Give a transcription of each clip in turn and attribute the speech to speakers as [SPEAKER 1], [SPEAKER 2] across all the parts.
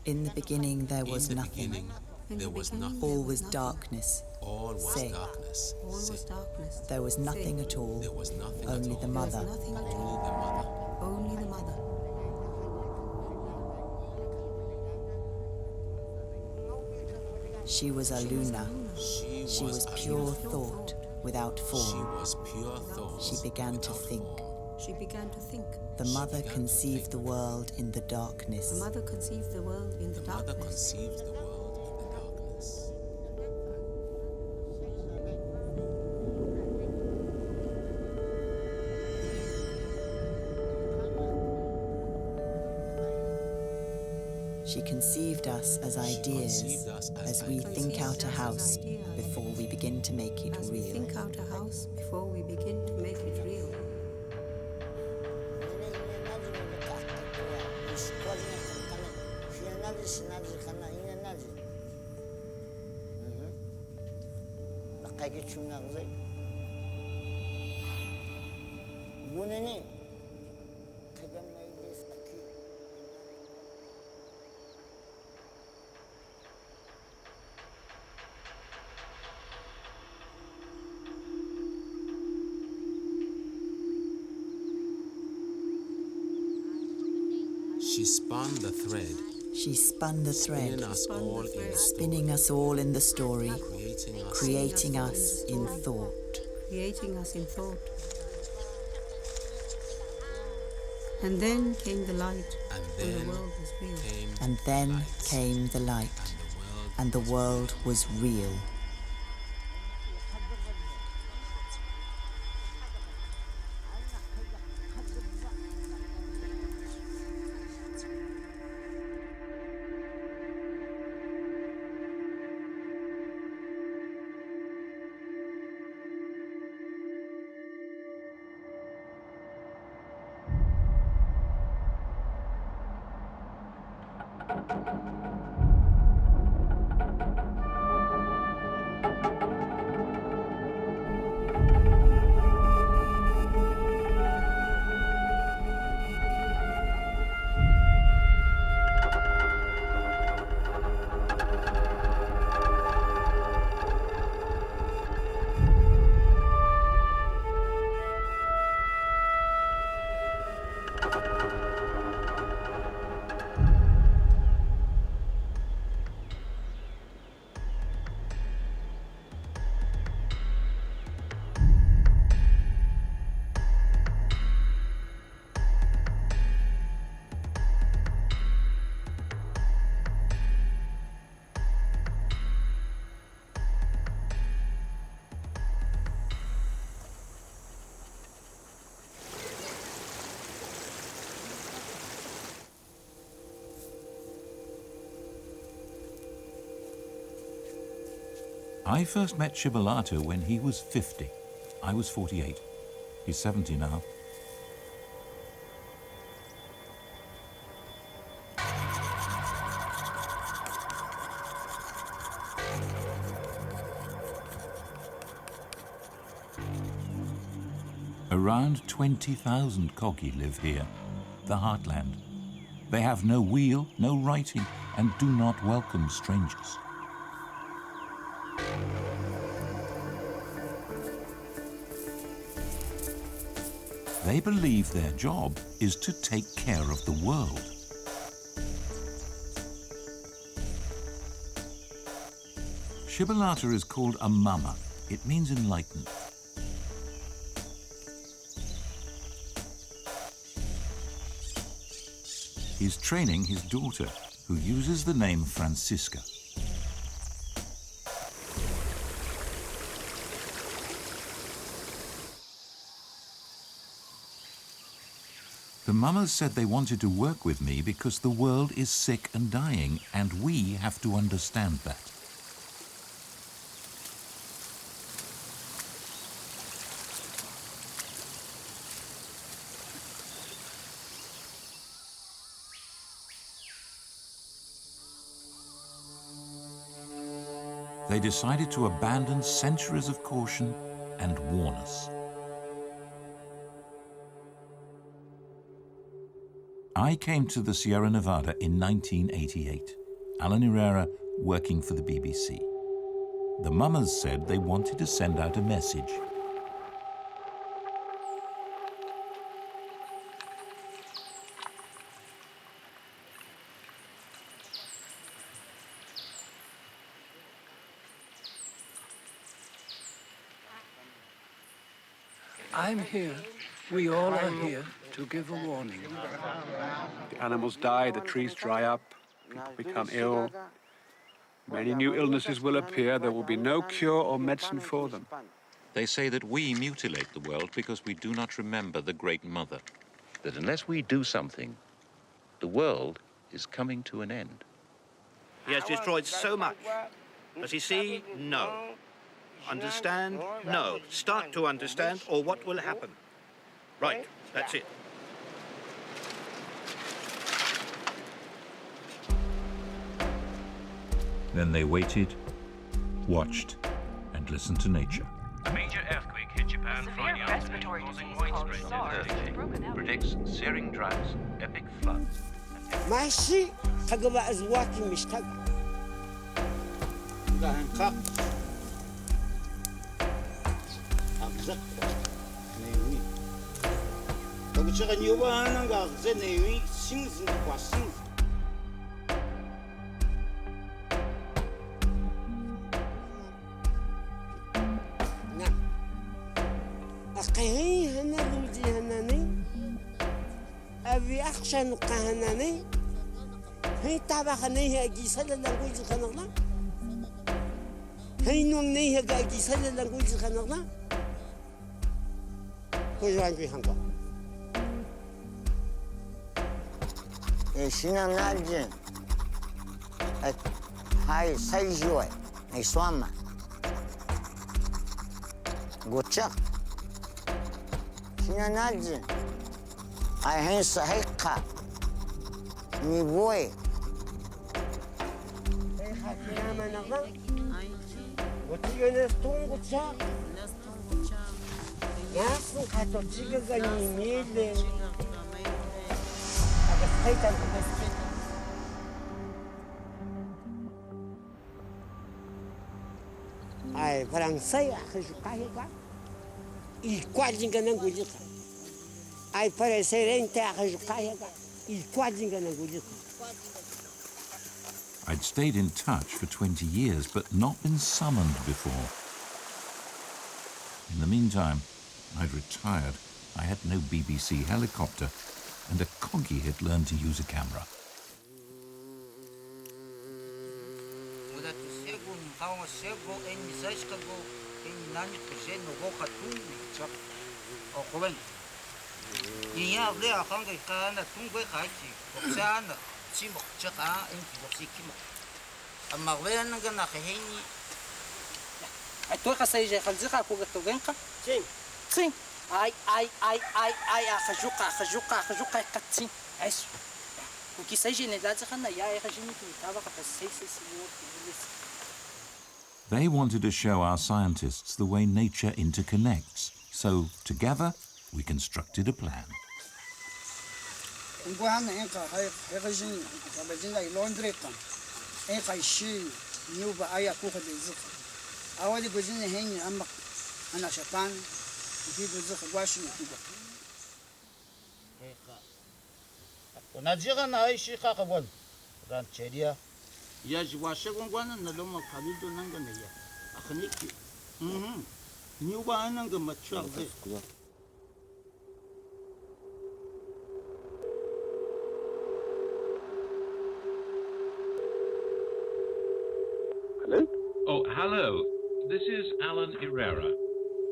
[SPEAKER 1] In the beginning there was
[SPEAKER 2] In the
[SPEAKER 1] nothing.
[SPEAKER 2] beginning, there was nothing.
[SPEAKER 1] All was darkness.
[SPEAKER 2] All was
[SPEAKER 1] Say.
[SPEAKER 2] darkness.
[SPEAKER 3] All was
[SPEAKER 2] Say.
[SPEAKER 3] darkness.
[SPEAKER 1] There was nothing at all.
[SPEAKER 2] There was nothing
[SPEAKER 1] Only
[SPEAKER 2] at
[SPEAKER 1] the
[SPEAKER 2] all.
[SPEAKER 1] mother.
[SPEAKER 3] There was nothing at
[SPEAKER 2] Only
[SPEAKER 3] all.
[SPEAKER 2] the mother.
[SPEAKER 3] Only the mother.
[SPEAKER 1] She was Aluna. She was pure thought, without
[SPEAKER 2] She
[SPEAKER 1] form.
[SPEAKER 2] was pure thought.
[SPEAKER 1] She began to
[SPEAKER 2] without
[SPEAKER 1] think.
[SPEAKER 2] form.
[SPEAKER 3] She began to think.
[SPEAKER 1] The mother conceived the world in the darkness.
[SPEAKER 3] The mother conceived the world in the
[SPEAKER 2] The mother
[SPEAKER 3] darkness.
[SPEAKER 2] conceived the world in the darkness.
[SPEAKER 1] She conceived us as ideas,
[SPEAKER 2] conceived us as
[SPEAKER 1] as we
[SPEAKER 2] ideas.
[SPEAKER 1] think out a house
[SPEAKER 3] Ideas.
[SPEAKER 1] before we begin to make it
[SPEAKER 3] As we
[SPEAKER 1] real.
[SPEAKER 3] think out a house before we begin to make it real.
[SPEAKER 2] She spun the thread,
[SPEAKER 1] She spun the thread,
[SPEAKER 2] spinning us all in the
[SPEAKER 1] spinning us all in the story,
[SPEAKER 2] creating us
[SPEAKER 1] creating us in thought.
[SPEAKER 3] Creating us in thought. And then came the light,
[SPEAKER 2] And
[SPEAKER 3] and
[SPEAKER 2] then
[SPEAKER 3] the world was real.
[SPEAKER 2] came
[SPEAKER 1] And then
[SPEAKER 2] light,
[SPEAKER 1] came the light,
[SPEAKER 2] and the world
[SPEAKER 1] and the world was real.
[SPEAKER 4] I first met Shibalata when he was 50. I was 48. He's 70 now. Around 20,000 Kogi live here, the heartland. They have no wheel, no writing, and do not welcome strangers. They believe their job is to take care of the world. Shibalata is called a mama. It means enlightened. He's training his daughter, who uses the name Francisca. The mamas said they wanted to work with me because the world is sick and dying, and we have to understand that. They decided to abandon centuries of caution and warn us. I came to the Sierra Nevada in 1988. Alan Herrera, working for the BBC. The Mummers said they wanted to send out a message.
[SPEAKER 5] I'm here. We all are here to give a warning.
[SPEAKER 6] The animals die, the trees dry up, people become ill. Many new illnesses will appear. There will be no cure or medicine for them.
[SPEAKER 4] They say that we mutilate the world because we do not remember the Great Mother.
[SPEAKER 7] That unless we do something, the world is coming to an end.
[SPEAKER 8] He has destroyed so much. Does he see? No. Understand? No. Start to understand, or what will happen? Right, that's it.
[SPEAKER 4] Then they waited, watched, and listened to nature.
[SPEAKER 9] A major earthquake hit Japan Friday afternoon, causing widespread devastation.
[SPEAKER 7] Predicts searing droughts, epic floods.
[SPEAKER 10] ماشي تقبع أزواج مشتاق هنقاق أغزق نيوي تقول يوبا أنا أغزق نيوي سينز نقاسين نعم أقهي هنا دوزي هناني أبي أخشى نقهناني هي تابخني هي جيسال لانجويز خنقنا هي نوني هي جيسال لانجويز خنقنا كوجوان في خنقا شنا نالجن هاي سايجوي هاي سواما غوتشا شنا نالجن هاي صحيقة نيبوي وتيجي تونغوتشا ناس كاتوتشيكا غنيميل أبسطيتا أي فرنسي أخي شقايقا يقعدين نقولك أي فرنسي أخي شقايقا يقعدين نقولك.
[SPEAKER 4] I'd stayed in touch for 20 years, but not been summoned before. In the meantime, I'd retired. I had no BBC helicopter, and a Coggy had learned to use a camera. They wanted to show our scientists the way nature interconnects, so together we constructed a plan.
[SPEAKER 6] Hello?
[SPEAKER 9] Oh, hello. This is Alan Herrera.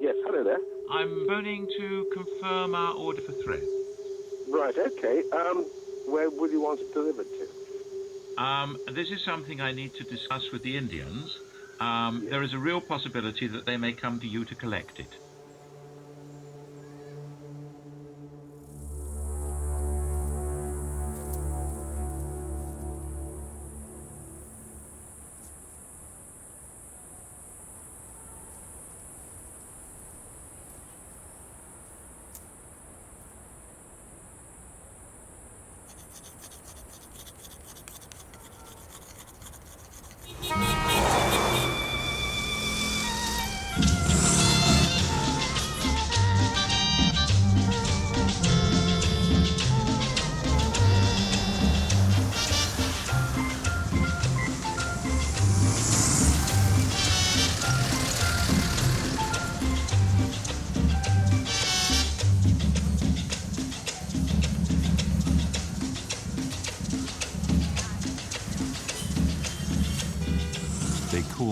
[SPEAKER 6] Yes, hello there.
[SPEAKER 9] I'm phoning to confirm our order for thread.
[SPEAKER 6] Right, okay. Where would you want it delivered to?
[SPEAKER 9] This is something I need to discuss with the Indians. There is a real possibility that they may come to you to collect it.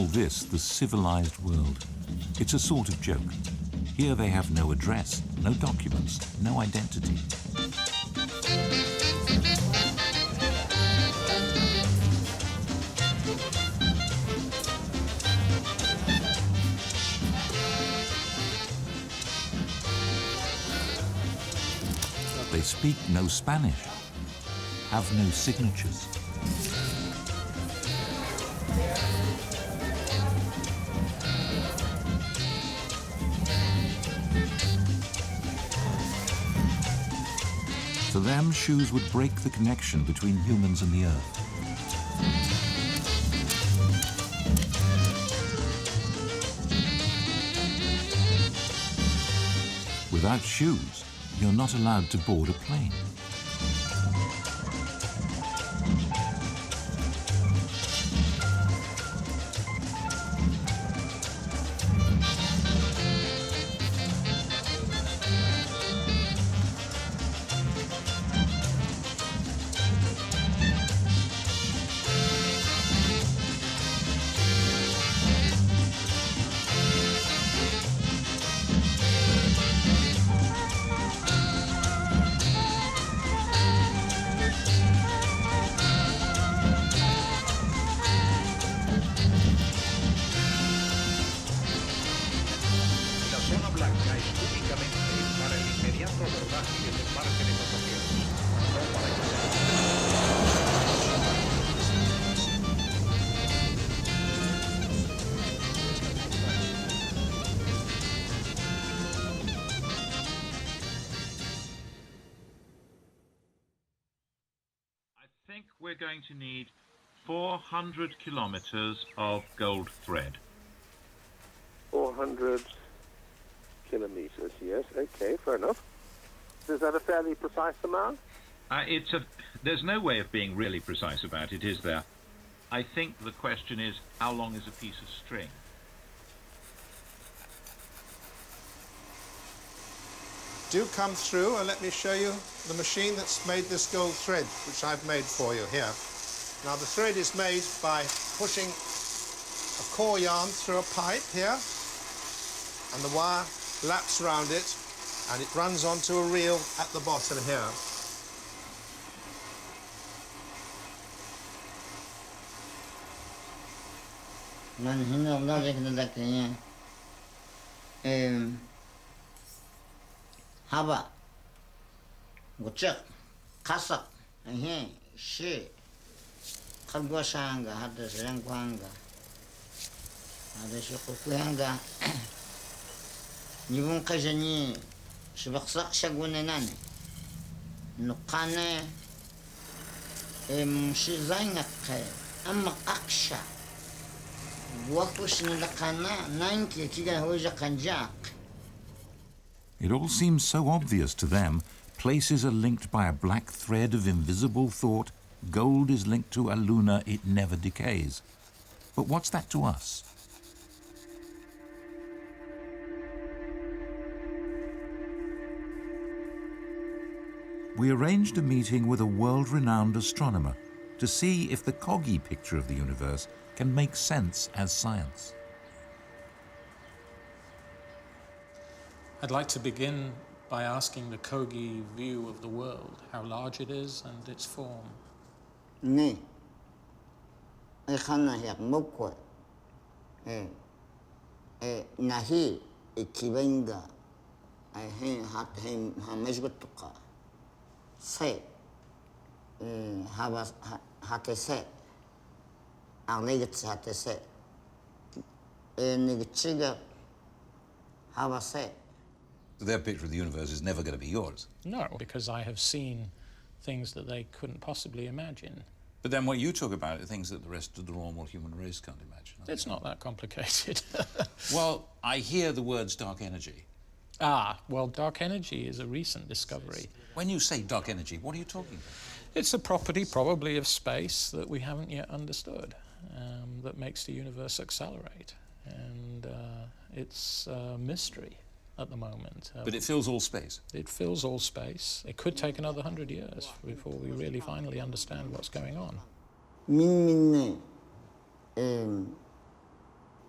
[SPEAKER 4] call this the civilized world. It's a sort of joke. Here they have no address, no documents, no identity. They speak no Spanish, have no signatures. For them, shoes would break the connection between humans and the earth. Without shoes, you're not allowed to board a plane.
[SPEAKER 9] I think we're going to need 400 kilometers of gold thread.
[SPEAKER 11] 400 kilometers, yes, okay, fair enough. Is that a fairly precise amount?
[SPEAKER 9] There's no way of being really precise about it, is there? I think the question is, how long is a piece of string?
[SPEAKER 12] Do come through and let me show you the machine that's made this gold thread, which I've made for you here. Now the thread is made by pushing a core yarn through a pipe here, and the wire laps around it, and it runs onto a reel at the bottom here.
[SPEAKER 10] Haba, Guchak, Kasak, and he, she, Kalguashanga, had the Ranguanga, had the Shukuanga, Nibun Kajani, Shibaksak Shagunanani, Nukane, Shizangake, Aksha, Wakush Nilakana, Nanki, Kiga Hoja Kanjak.
[SPEAKER 4] It all seems so obvious to them. Places are linked by a black thread of invisible thought. Gold is linked to Aluna, it never decays. But what's that to us? We arranged a meeting with a world-renowned astronomer to see if the Kogi picture of the universe can make sense as science.
[SPEAKER 5] I'd like to begin by asking the Kogi view of the world, how large it is and its form.
[SPEAKER 10] Ne, Khana yak mokwa, nahi ikivenga, I hat him hameshgotuka, say, have hate say, Arlegets hate say, Nigichiga have a say.
[SPEAKER 13] Their picture of the universe is never going to be yours.
[SPEAKER 5] No, because I have seen things that they couldn't possibly imagine.
[SPEAKER 13] But then what you talk about are things that the rest of the normal human race can't imagine.
[SPEAKER 5] It's not that complicated.
[SPEAKER 13] Well, I hear the words dark energy.
[SPEAKER 5] Ah, well, dark energy is a recent discovery.
[SPEAKER 13] When you say dark energy, what are you talking about?
[SPEAKER 5] It's a property, probably, of space that we haven't yet understood, that makes the universe accelerate. And it's a mystery at the moment.
[SPEAKER 13] But it fills all space?
[SPEAKER 5] It fills all space. It could take another 100 years before we really finally understand what's going on.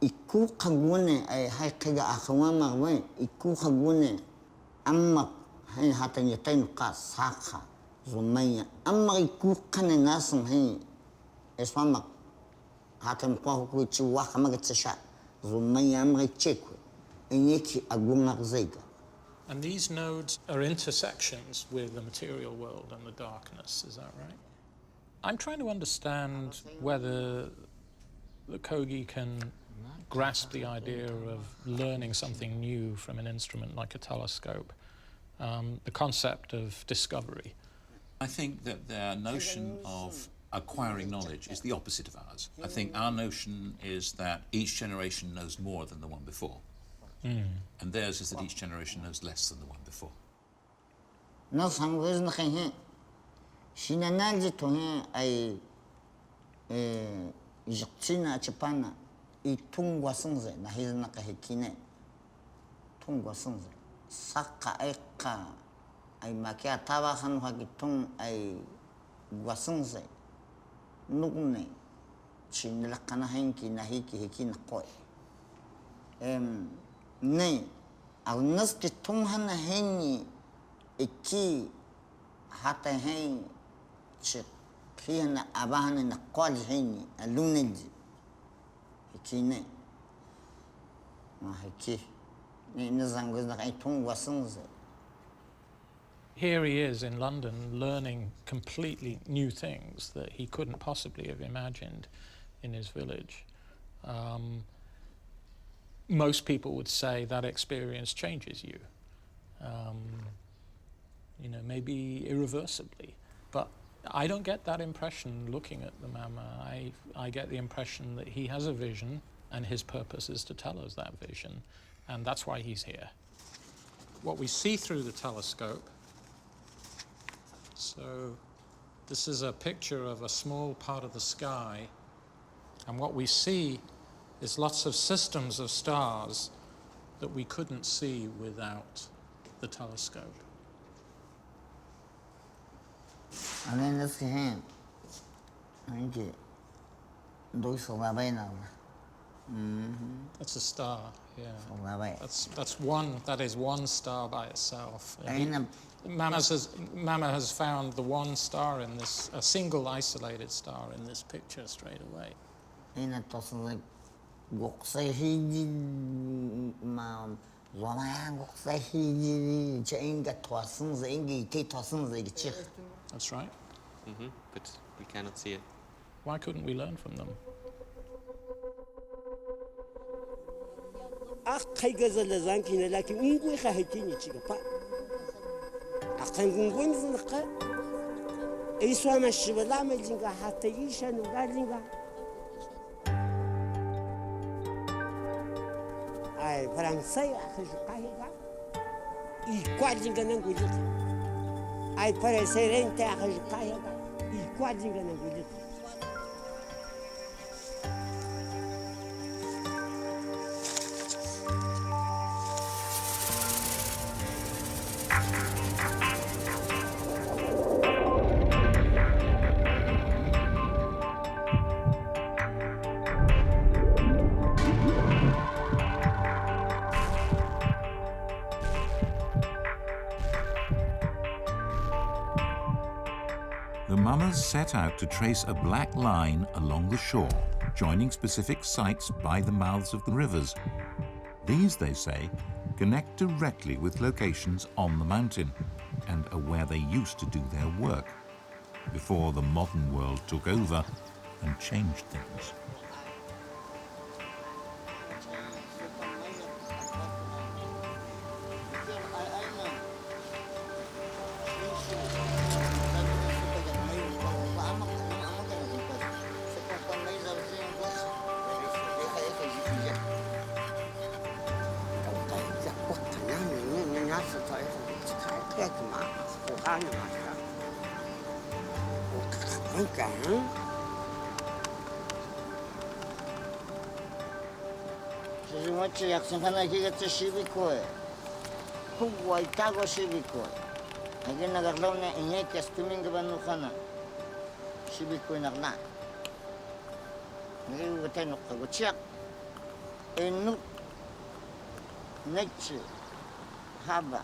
[SPEAKER 10] iku kagune ay hay kaga akawa magwe iku kagune amma hay hatan yatain ka saka zumaya amma iku kana nasum hay eswama hatan ko ku chi wa kama gatsha zumaya amma cheku enyeki aguma zaiga.
[SPEAKER 5] And these nodes are intersections with the material world and the darkness, is that right? I'm trying to understand whether the Kogi can grasp the idea of learning something new from an instrument like a telescope, the concept of discovery.
[SPEAKER 13] I think that their notion of acquiring knowledge is the opposite of ours. I think our notion is that each generation knows more than the one before. And theirs is that each generation knows less than the one before.
[SPEAKER 10] No sangwez na kaya sinanalji to ay jiktsina chapana itungwa sungze na hizna kahikine tungwa sungze saka eka ay makia tawa han hagitung ay gwasungze nugne chinilakana henki na hiki hiki na koy ne agnas ki tung hana henni iki hata hen chik kiyana abahana na kwal henni alunenji iki ne ma hiki ne nizanguz na tung wasungze.
[SPEAKER 5] Here he is in London learning completely new things that he couldn't possibly have imagined in his village. Most people would say that experience changes you, you know, maybe irreversibly. But I don't get that impression looking at the Mama. I get the impression that he has a vision and his purpose is to tell us that vision, and that's why he's here. What we see through the telescope, so this is a picture of a small part of the sky, and what we see is lots of systems of stars that we couldn't see without the telescope.
[SPEAKER 10] And then let's see him.
[SPEAKER 5] That's a star, yeah. That is one star by itself. Mama has found the one star in this, a single isolated star in this picture straight away.
[SPEAKER 10] That's
[SPEAKER 5] right.
[SPEAKER 2] But we cannot see it.
[SPEAKER 5] Why couldn't we learn from them?
[SPEAKER 14] Ai Fransai akhijuqahiga ikwajinga nangulika ai pareserente akhijuqahiga ikwajinga nangulika.
[SPEAKER 4] The Mamas set out to trace a black line along the shore, joining specific sites by the mouths of the rivers. These, they say, connect directly with locations on the mountain and are where they used to do their work, before the modern world took over and changed things.
[SPEAKER 10] Nuk nature haba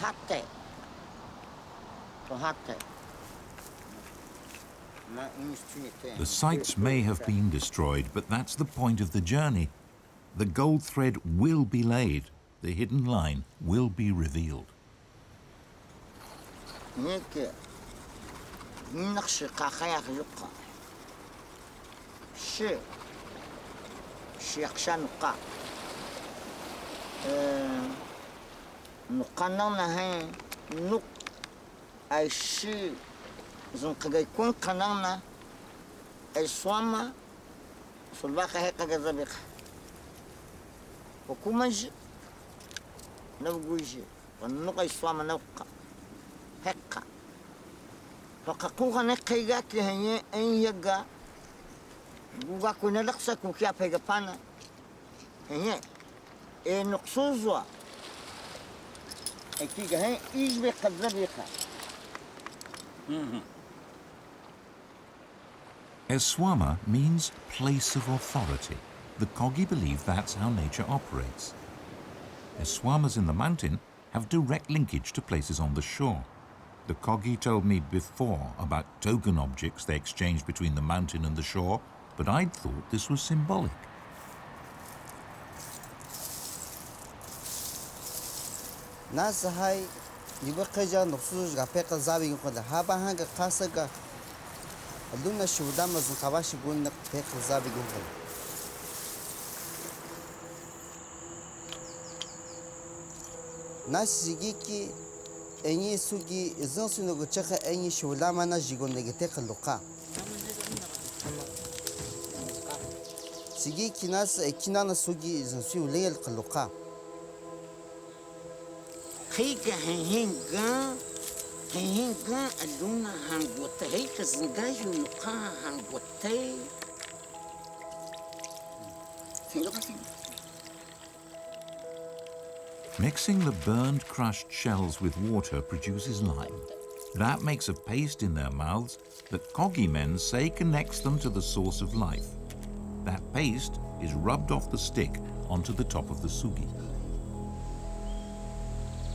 [SPEAKER 10] hate to hate.
[SPEAKER 4] The sites may have been destroyed, but that's the point of the journey. The gold thread will be laid. The hidden line will be revealed.
[SPEAKER 10] Zon kagay kun kanang na ay swama sulbaka he kagazabika okumaji nabguji wanu kay swama nawka hekka to kakuha ne kayga ki hanye en yaga guga kunalaksa ku kya pega pana hanye e nuqsuzwa akiga he ijbe kazabika
[SPEAKER 4] Eswama means place of authority. The Kogi believe that's how nature operates. Eswamas in the mountain have direct linkage to places on the shore. The Kogi told me before about token objects they exchanged between the mountain and the shore, but I'd thought this was symbolic.
[SPEAKER 15] Nasahai Nibakaja Nosus Gapeka Zabi Habahanga Kasaga Aluna Shudamas Kawashi Gun Peka Zabi Gun. Nasigiki Eni Sugi is also no Chaka Eni Shulamana Jigon Negateka Loka. Sigiki Nas Ekinana Sugi is a few layer Kaloka.
[SPEAKER 10] Hega henga Aluna hangote hega zingaju nuka hangote.
[SPEAKER 4] Mixing the burned, crushed shells with water produces lime. That makes a paste in their mouths that Kogi men say connects them to the source of life. That paste is rubbed off the stick onto the top of the sugi.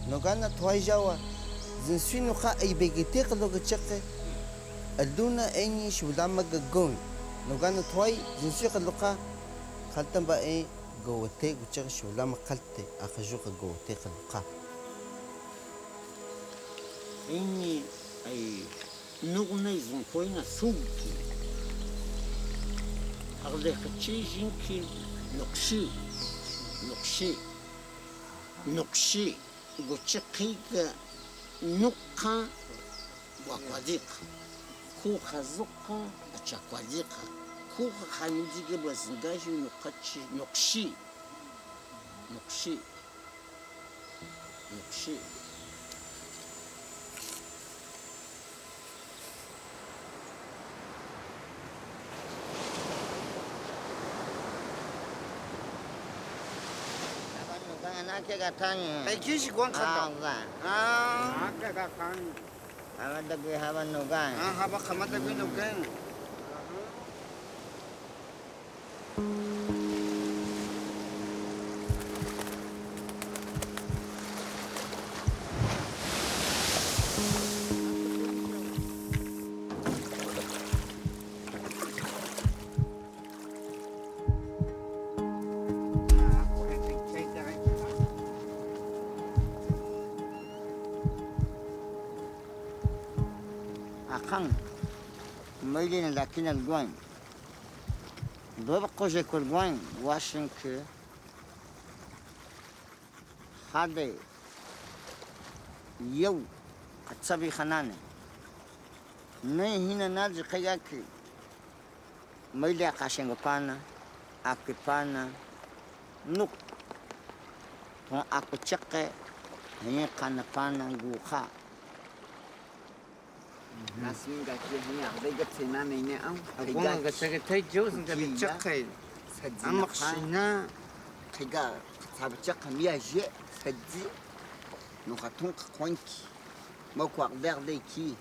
[SPEAKER 15] Nogana Twajawa, the Swinuka a begetek logacheke, Aluna any Shudamaga going. Nogana Twai, the Sukaluka, Kaltamba a go take church Shulama Kalte, Akajuka go take a look.
[SPEAKER 10] Any a nugnais on coin a sugi. Are they changing Nokshi. Gochekika nuka wakwadika kuka zuka achakwadika kuka hamijige bazingaji nukachi nokshi
[SPEAKER 15] I kiss one cut. Ah,
[SPEAKER 10] I have no guy.
[SPEAKER 15] I have a Kamata window again.
[SPEAKER 10] Mailin lakin alguan. Doba koje kolguan Washington. Hade yow katsabi khanane. Ne hina naji kayaki. Maila kashengopana, akipana, nuk. Ton akuchake, ne kanapana guha.
[SPEAKER 16] Nasmin gaki hiya bega tsena mene am
[SPEAKER 10] Agora gatsage tay jos ngabi chakay. Amakhina tiga sabchak miya je sadi no khaton kwanki mako verde ki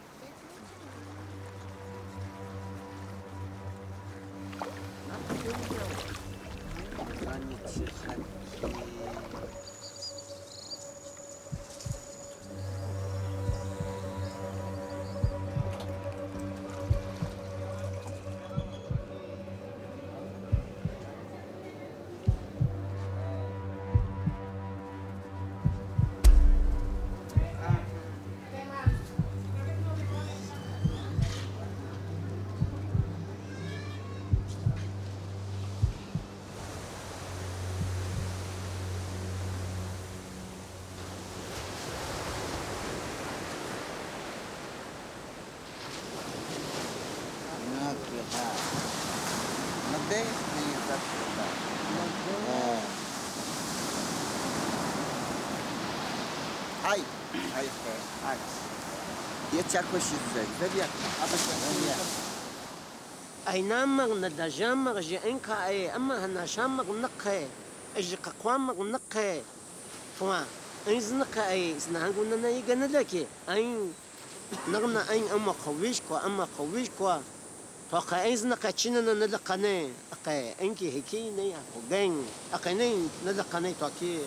[SPEAKER 15] Ai, ai, ai. Ia tchako shizai, zabia.
[SPEAKER 14] Ai namag na dajamag je enka ai amma hana shamag nakhe. Ai qaqwamag nakhe. Twa. Ai znaka ai snanguna na igana laki. Ai nagna ai amma qawish ko. Twa ai znaka china na nalaqane. Aqai enki hiki ne aqgen. Aqane nalaqane twaki.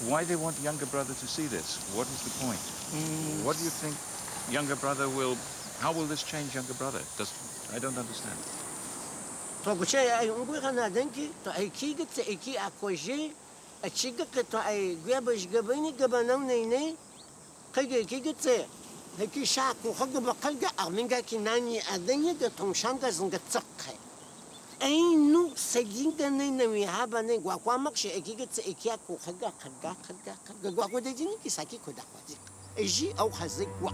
[SPEAKER 4] Why they want younger brother to see this? What is the point? What do you think younger brother will... How will this change younger brother? I don't understand.
[SPEAKER 14] Ain't no seguinte nem na minha raba nem guaquamac che aqui que aqui a correga guaco de dini que saki ko da quasi eji au khazik wa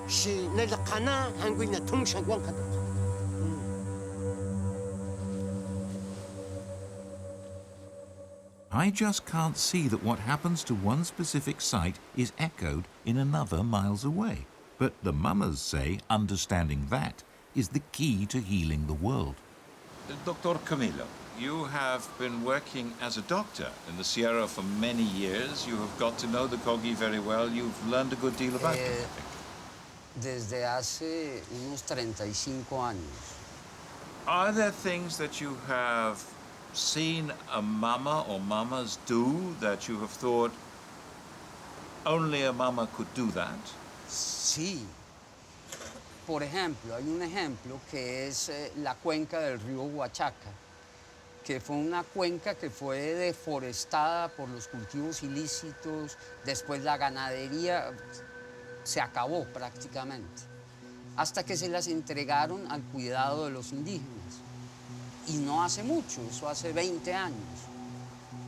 [SPEAKER 14] she na la qana hanguina tumsha gwan kada
[SPEAKER 4] I just can't see that what happens to one specific site is echoed in another miles away. But the mamas say understanding that is the key to healing the world.
[SPEAKER 13] Dr. Camilo, you have been working as a doctor in the Sierra for many years. You have got to know the Kogi very well. You've learned a good deal about them, I think.
[SPEAKER 17] Desde hace unos 35 años.
[SPEAKER 13] Are there things that you have seen a mama or mamas do that you have thought only a mama could do that?
[SPEAKER 17] Sí. Por ejemplo, hay un ejemplo que es la cuenca del río Huachaca, que fue una cuenca que fue deforestada por los cultivos ilícitos, después la ganadería se acabó prácticamente, hasta que se las entregaron al cuidado de los indígenas. Y no hace mucho, eso hace 20 años.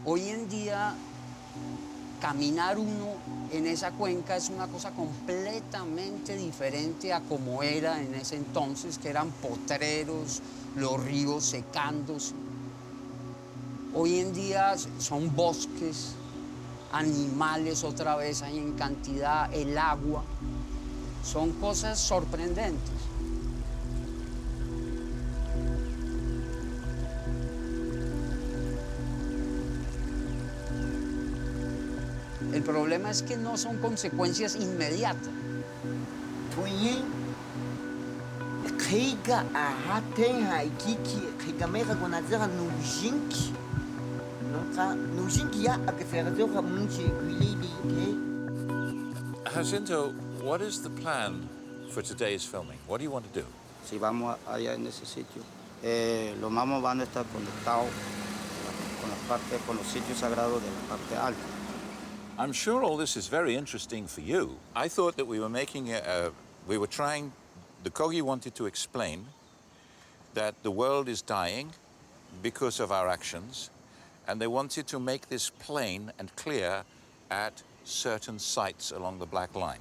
[SPEAKER 17] Hoy en día, caminar uno en esa cuenca es una cosa completamente diferente a como era en ese entonces, que eran potreros, los ríos secándose. Hoy en día son bosques, animales otra vez hay en cantidad, el agua. Son cosas sorprendentes. El problema es que no son consecuencias inmediatas.
[SPEAKER 13] Jacinto, what is the plan for today's filming? What do you want to do?
[SPEAKER 15] Si vamos allá en ese sitio, los mamos van a estar conectados con los sitios sagrados de la parte alta.
[SPEAKER 13] I'm sure all this is very interesting for you. I thought that we were making the Kogi wanted to explain that the world is dying because of our actions, and they wanted to make this plain and clear at certain sites along the Black Line.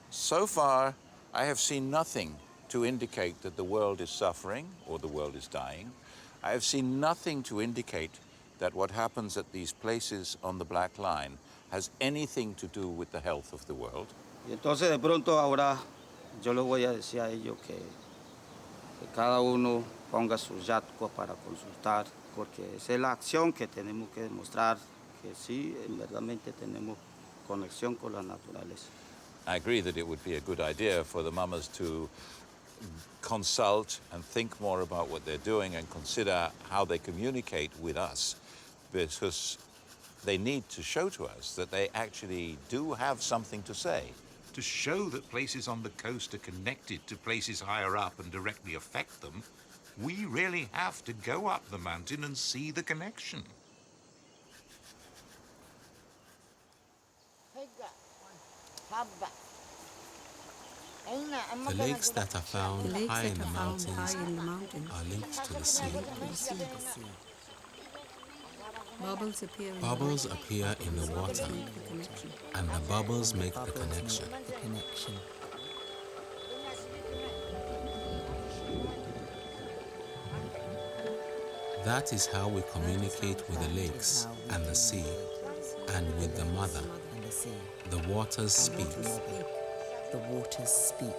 [SPEAKER 13] So far, I have seen nothing to indicate that the world is suffering or the world is dying. I have seen nothing to indicate that what happens at these places on the Black Line has anything to do with the health of the world.
[SPEAKER 15] Y entonces de pronto ahora yo les voy a decir a ellos que cada uno ponga su yatco para consultar, porque esa es la acción que tenemos que demostrar que sí, verdaderamente tenemos conexión con la naturaleza.
[SPEAKER 13] I agree that it would be a good idea for the mamas to consult and think more about what they're doing and consider how they communicate with us, because they need to show to us that they actually do have something to say.
[SPEAKER 4] To show that places on the coast are connected to places higher up and directly affect them, we really have to go up the mountain and see the connection.
[SPEAKER 2] The lakes that are found high in the mountains are linked to the sea. Bubbles appear in the water, and the bubbles make the connection. That is how we communicate with the lakes and the sea, and with the mother. The waters speak.
[SPEAKER 1] The waters speak.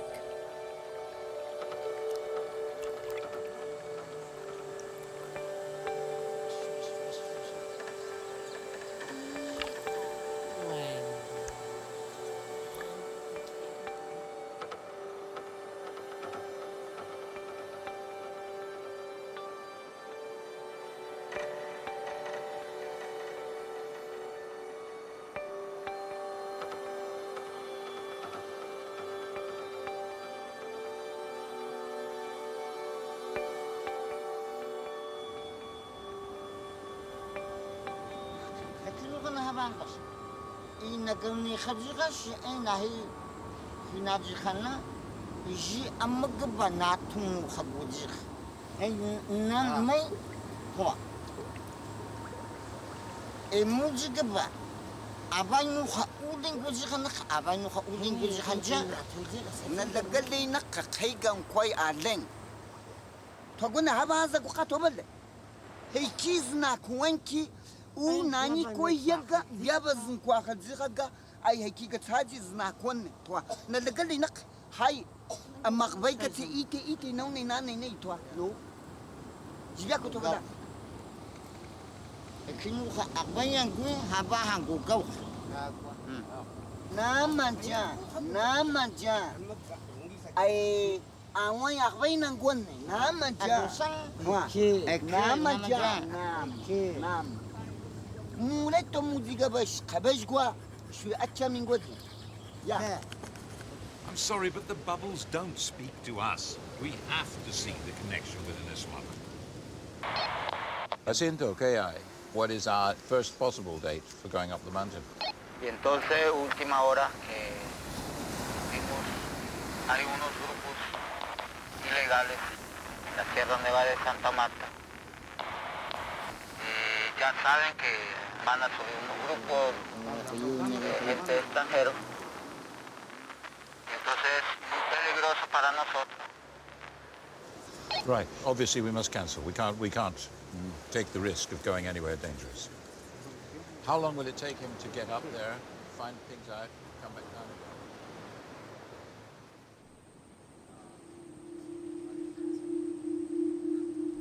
[SPEAKER 10] إنكني خرجش أنا هي في نادي خنا يجي أمك بناتهم خبوزيخ هي نامي هو الموجي قبا أبانو خاودين كوزي خنا أبانو خاودين كوزي خنجا نلقى لي نقا خيجا كوي أعلن تقولنا هذا قطو بله هي كيزنا كوينكي وناني كوي يلقى يابزن كوا خزيخا أي هيكي تاجي زنا كون توا نلقى لي نق هاي أما قبيك إيتي نوني ناني توا لو جيبك توا كنو خا أبيان كوي هبا هنقو كوا نام جا أي أوان يخبين نقول نام جا نام مولتو موزيكا باش خباش كوا شوي أتشا من قدي يا
[SPEAKER 4] I'm sorry, but the bubbles don't speak to us. We have to see the connection with the Niswanan.
[SPEAKER 13] Jacinto, ¿qué hay? What is our first possible date for going up the mountain?
[SPEAKER 10] Y entonces, última hora, vimos algunos grupos ilegales en la Sierra Nevada de Santa Marta. Ya saben que van a subir unos grupos de gente extranjera. Entonces es muy peligroso para nosotros.
[SPEAKER 13] Right. Obviously, we must cancel. We can't take the risk of going anywhere dangerous. How long will it take him to get up there, find things out, come back down again?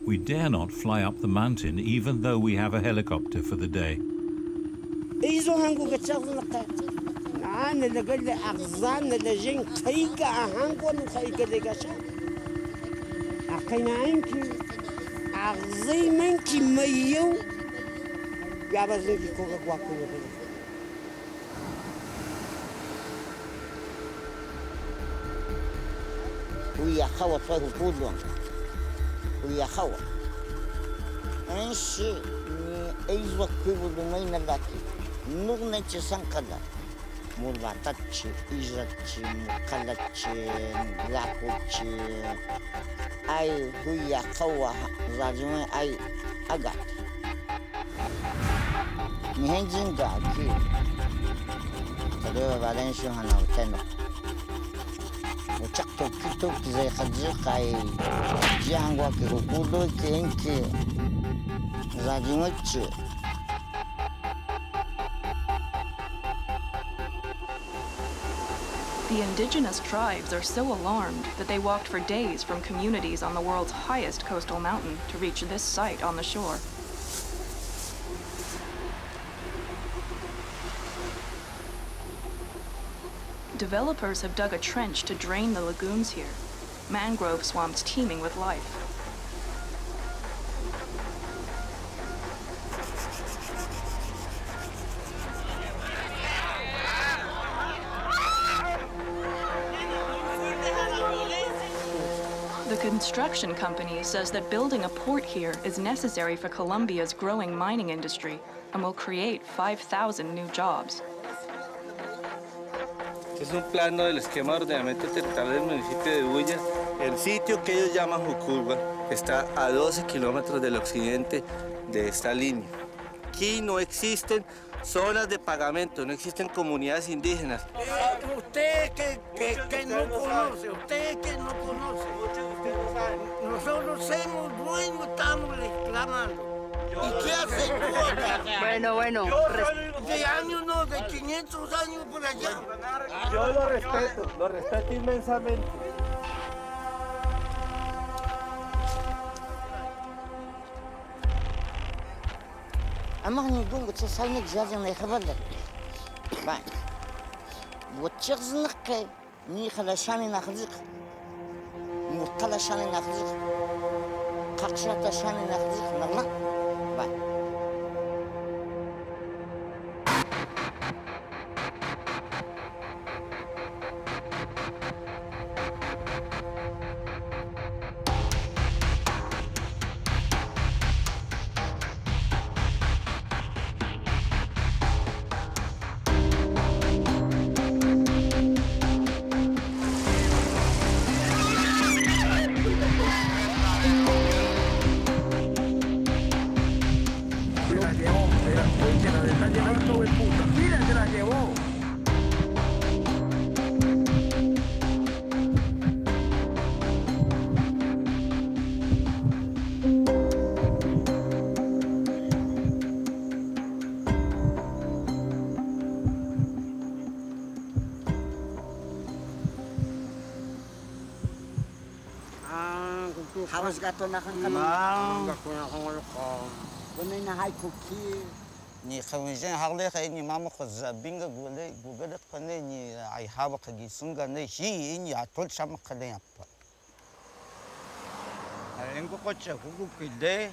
[SPEAKER 4] We dare not fly up the mountain, even though we have a helicopter for the day.
[SPEAKER 14] أنا لقل أغزان لجين خيجا أهانقون خيجا لجاشا أكينا إنكي أغزي منكي ميو يا بزنكي كوكا قواكو يبني
[SPEAKER 10] ويا خوا صاروا كلهم ويا خوا إنشي أيزوا كيبو مين اللاتي نغنتي سانكلا مولاتاتشي إيزاتشي مقالاتشي لاكوتشي أي ويا خوا زاجمي أي أغات نهنجين داكي تدوى بعدين شو هنا وتنو وشكتو كتو زي خزيقاي جيانغوا كي وكودو كي انكي زاجمتشي
[SPEAKER 18] The indigenous tribes are so alarmed that they walked for days from communities on the world's highest coastal mountain to reach this site on the shore. Developers have dug a trench to drain the lagoons here, mangrove swamps teeming with life. The construction company says that building a port here is necessary for Colombia's growing mining industry and will create 5,000 new jobs.
[SPEAKER 19] Es un plano del esquema de ordenamiento territorial del municipio de Bulla. El sitio que ellos llaman Jucurba está a 12 kilómetros del occidente de esta línea. Aquí no existen zonas de pagamento, no existen comunidades indígenas.
[SPEAKER 14] Usted que no conoce, usted que no conoce. Nosotros somos dueños, estamos reclamando. ¿Y qué hace tú?
[SPEAKER 17] Bueno.
[SPEAKER 14] De años, no, de 500 años por allá.
[SPEAKER 19] Yo lo respeto inmensamente.
[SPEAKER 10] أما هنقول قلت ساينك زاد ما يخبرك بعد وتشغزنك ني خلاشاني ناخذك مطلشاني ناخذك قاقشة شاني ناخذك نغلا بعد
[SPEAKER 14] Hawas gato na kang kami. Gato na kang walakam. Kunay na hay kuki.
[SPEAKER 15] Ni khawinjen hagle khay ni mama khuzza binga gule gugada khane ni ai hawa khagi sunga ne hi ni atol sham khane appa. Alengo kocha gugu kide.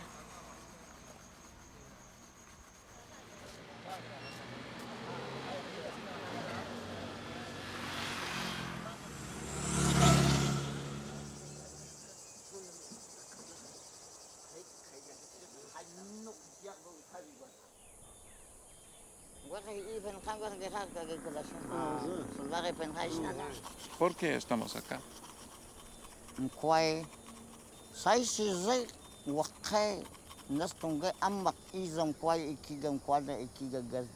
[SPEAKER 4] ¿Por qué estamos acá?
[SPEAKER 10] Kwai sai zai wakai nastunga amak izam kwai ikiga kwada ikiga gas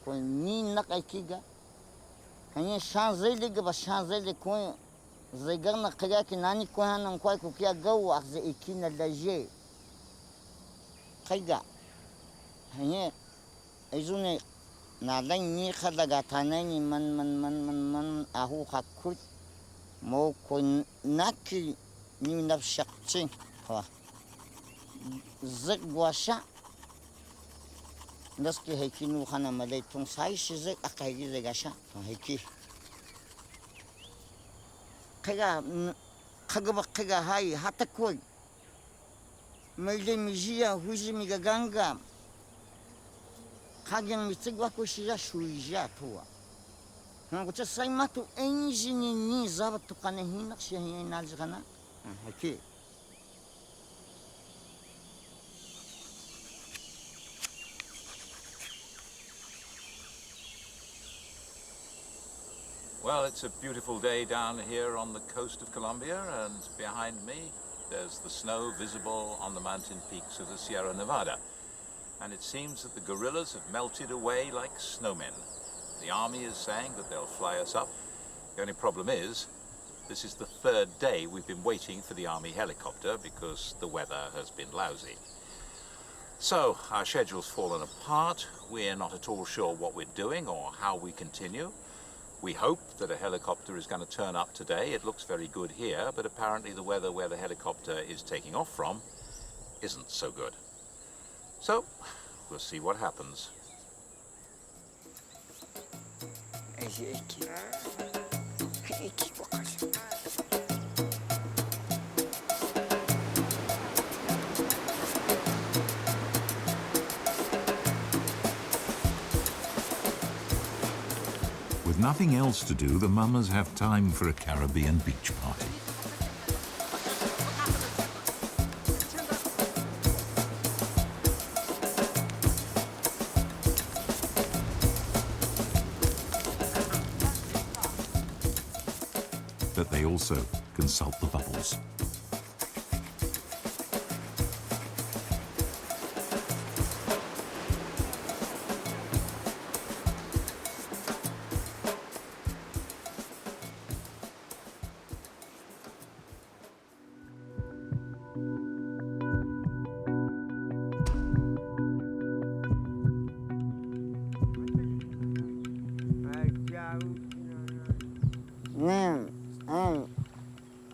[SPEAKER 10] kwai ni nak ikiga kanya shanzai liga ba shanzai de kwai zai garna kaya ki nani kwai hanan kwai ku kiya gaw akze ikina laje kaiga hanya izune na dan ni khada ga tanani man ahu khakut mo ko naki ni nafshaqtin ha zak washa naski hekinu khana malaytum sai shizak aqaygi zagasha heki kaga hai hata koi maile mijia huji migaganga kagen mitsigwa ko shija shuija tuwa Nggak saya matu engine ni zabat tu kane hinak sih yang nalj kana, okay.
[SPEAKER 9] Well, it's a beautiful day down here on the coast of Colombia, and behind me there's the snow visible on the mountain peaks of the Sierra Nevada. And it seems that the gorillas have melted away like snowmen. The army is saying that they'll fly us up. The only problem is, this is the third day we've been waiting for the army helicopter because the weather has been lousy. So, our schedule's fallen apart. We're not at all sure what we're doing or how we continue. We hope that a helicopter is going to turn up today. It looks very good here, but apparently the weather where the helicopter is taking off from isn't so good. So, we'll see what happens.
[SPEAKER 4] With nothing else to do, the mamas have time for a Caribbean beach party. But they also consult the bubbles.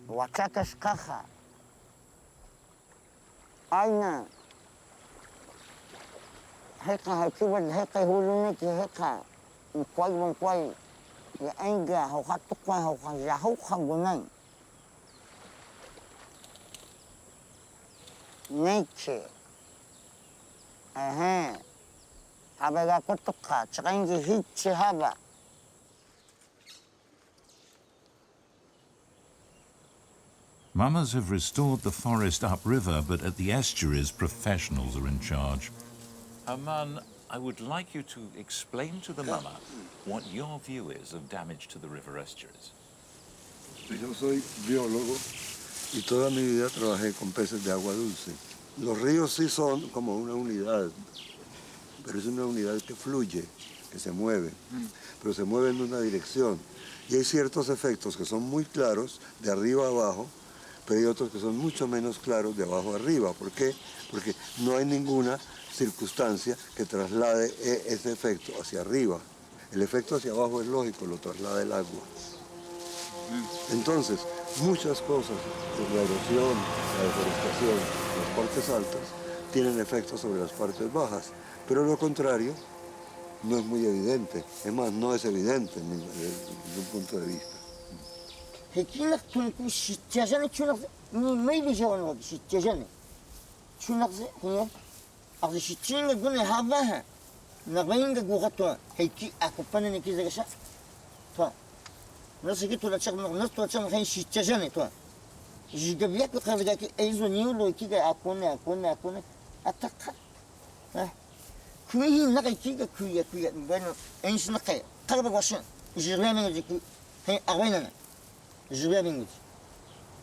[SPEAKER 10] Wachakas caja. Aina. Heka hakiba heka huluniki heka. Mkwai. Ya enga hauhatukwa hauhajahuka gunai. Nature. Habaga kutuka. Chakaingi hichi haba.
[SPEAKER 4] Mamas have restored the forest upriver, but at the estuaries, professionals are in charge.
[SPEAKER 9] Aman, I would like you to explain to the mama what your view is of damage to the river estuaries.
[SPEAKER 20] Yo soy biólogo y toda mi vida trabajé con peces de agua dulce. Los ríos sí son como una unidad, pero es una unidad que fluye, que se mueve, pero se mueve en una dirección. Y hay ciertos efectos que son muy claros de arriba a abajo, pero hay otros que son mucho menos claros de abajo a arriba. ¿Por qué? Porque no hay ninguna circunstancia que traslade ese efecto hacia arriba. El efecto hacia abajo es lógico, lo traslada el agua. Entonces, muchas cosas, la erosión, la deforestación, las partes altas, tienen efectos sobre las partes bajas, pero lo contrario no es muy evidente. Es más, no es evidente desde un punto de vista.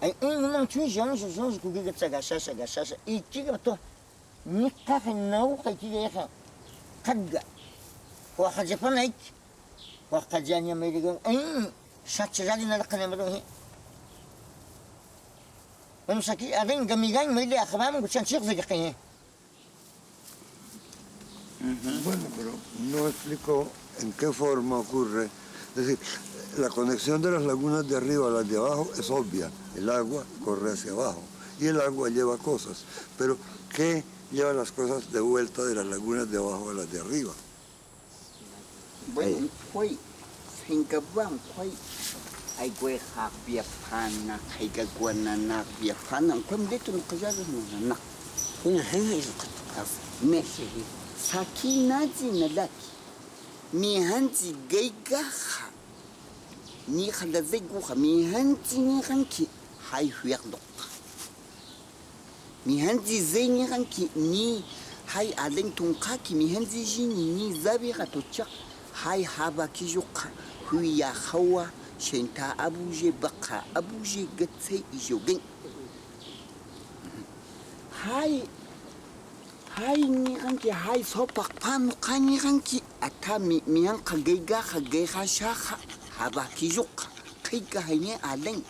[SPEAKER 10] Ai não tinha jogos que o que gachacha e que to ni carro não que é carga o hajapanai o hajanya americano ai shachirali na kanamro he vamos aqui a vem gamigan me akhbam que chanchir de que
[SPEAKER 20] Bueno, pero no explicó en qué forma ocurre. Es decir, la conexión de las lagunas de arriba a las de abajo es obvia. El agua corre hacia abajo y el agua lleva cosas. Pero, ¿qué lleva las cosas de vuelta de las lagunas de abajo a las de arriba?
[SPEAKER 16] Bueno, fue sin que van, fue hay que viajana, hay que guanana, viajana, como de tu casa no na. Una gente es México. Saki nazi nalaki. Mi hanzi geigaha. Ni khala zeguha mi hanzi ni hanki hay huyakdok. Mi hanzi zeni hanki ni hay aleng tungkaki mi hanzi jini ni zabi gatochak hay haba kijuka huya hawa shenta abuje baka abuje gatsai ijogen. Hai ni ranki hai sopak panu kani ranki atami miang kageiga shaha haba kijuk kaiga haine aleng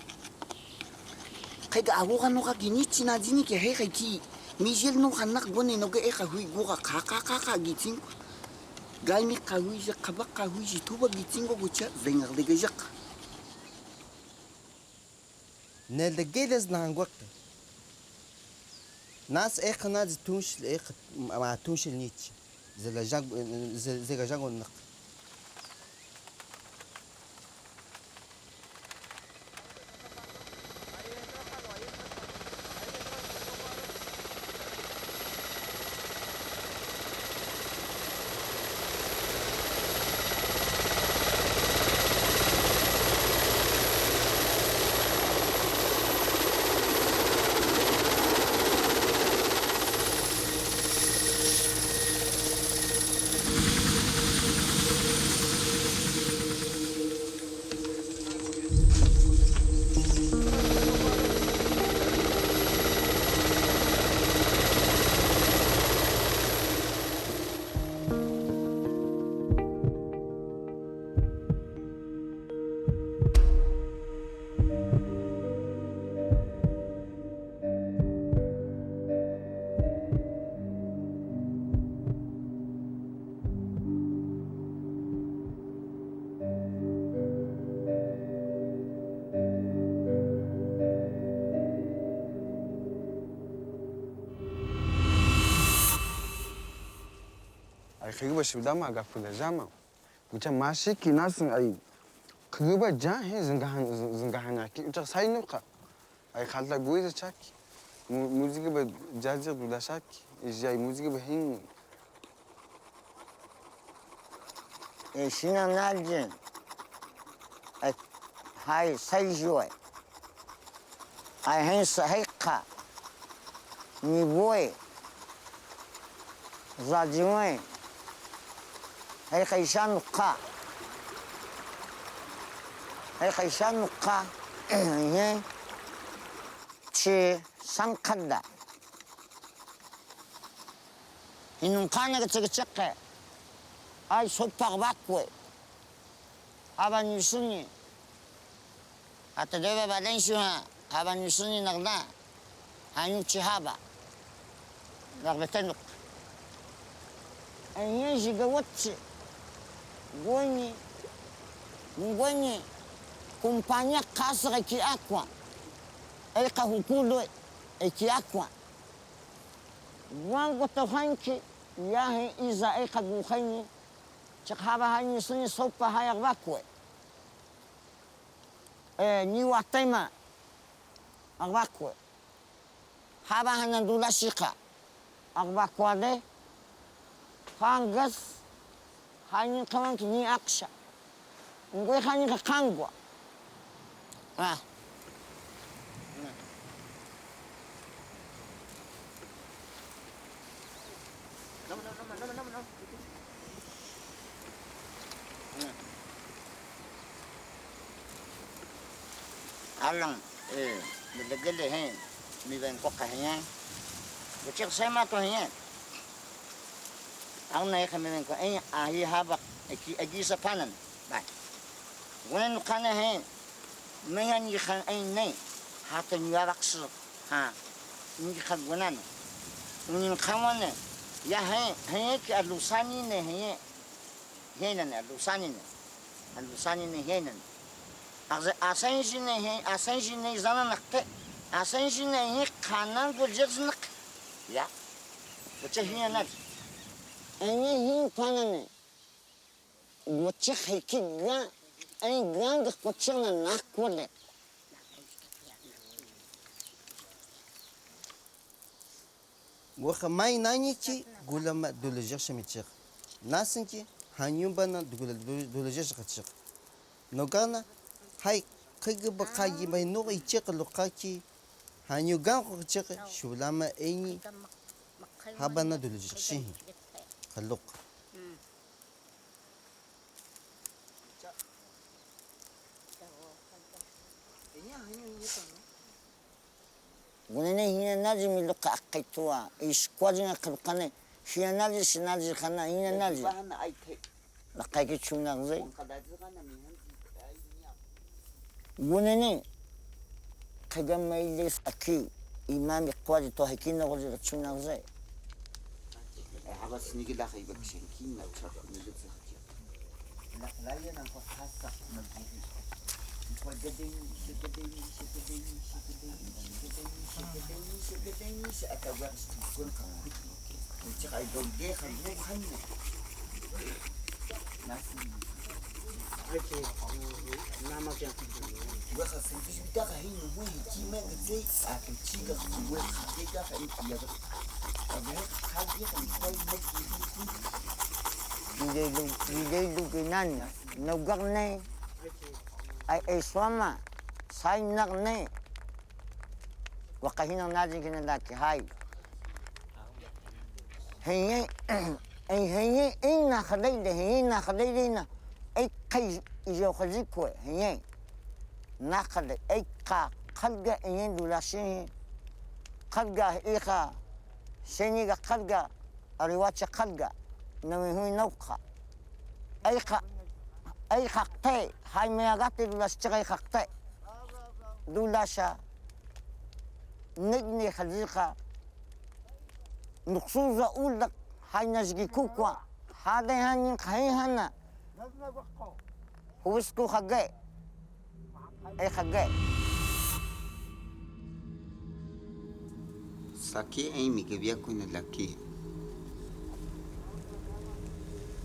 [SPEAKER 16] kaiga awoga no ka ginichi na jini ke hei ki mijel no hanak gone no ge ka hui goga ka giting gai mi ka hui je kabaka hui ji tuba gitingo gucha zengar de gejak
[SPEAKER 15] nel de geles na ngwak ناس إيه ناس تونش إيه مع تونش النيتش زي جاغو النق kagba shudama ga kula jama kucha mashiki nasin ay kagba jahe zingahana ki ucha sainuka ay khalta guiza chaki música ba jazir do shaki jai música ba hin
[SPEAKER 10] shina naljen ay hay sayjoy ay hin sahiqa ni boy zajiwen hay khayshan qa hay khayshan qa ye chi sankada inun kana ga tsaka ay sopak bakwe aban yusuni atadeva baden shuha aban yusuni nagna hanyu chihaba nagbetanuk ay jigawatsi goni kumpanya kasra ki akwa ay kahukulu ay ki akwa wango tohanki yahe iza ay kagukhani chakaba hani suni sopa hayak bakwe ni watema agbakwe haba hanan dula shika agbakwa de fangas hani kamanki ni aksha ngwe hani ka kangwa alang bedegele hen mi ben koka hen bocek sema to hen ang nay kami ben ko ay ahi haba agi sa panan ba wen kana hen mayan yi khan ay nay hatan yaraksu ha ni khan gunan ni khawane ya hen ki alusani ne hen alusani ne hen asanjine zananakte asanjine kanan gojeznak ya bocah hianat ini hin panane bocah hikiga ay gang bocah nakwale
[SPEAKER 15] وخماي نانيكي قولما دولجيش ميتشيخ ناسنكي هانيوبانا دولجيش خاتشيخ نوغانا هاي قيقب قايي باي نوغ يتشيق لقاكي هانيوغان خاتشيخ شولاما ايني هابانا دولجيش شيهي خلوق
[SPEAKER 10] gunene hina nazi miluka akaitua iskwajina kalkane hina nazi sinazi kana hina nazi lakaiki chunagze gunene kagama ilis aki imami kwaji to hakina gozi chunagze
[SPEAKER 16] هذا سنيجي لا خيبك شنكين لا تشرب نجيب زكية لا ينا نفحص نجيب وجدين أتوقع تكون كم وتشعي دوجي خلوه خلنا ناس أوكي نعمك يا وخا سنتش بتاعها هي وين كيما زي أكل شيء وين خديجة خليك يا
[SPEAKER 10] Di dukinan nugak ne ay swama say nak ne wakahinang natin kinadaki hay hingi ay hingi ay nakaday na ay kay iyo kazikwe hingi nakaday ay kalga ay dulasin kalga ika seniga kalga ariwacha kalga nawihui nauka ay kakte hay mayagati dulas chakay kakte dulasha nigni khazika nuksuza ulak hay nasgi kukwa hade hanin kahihana huwisku khagay ay khagay
[SPEAKER 16] Saki ay mi que via con el aquí.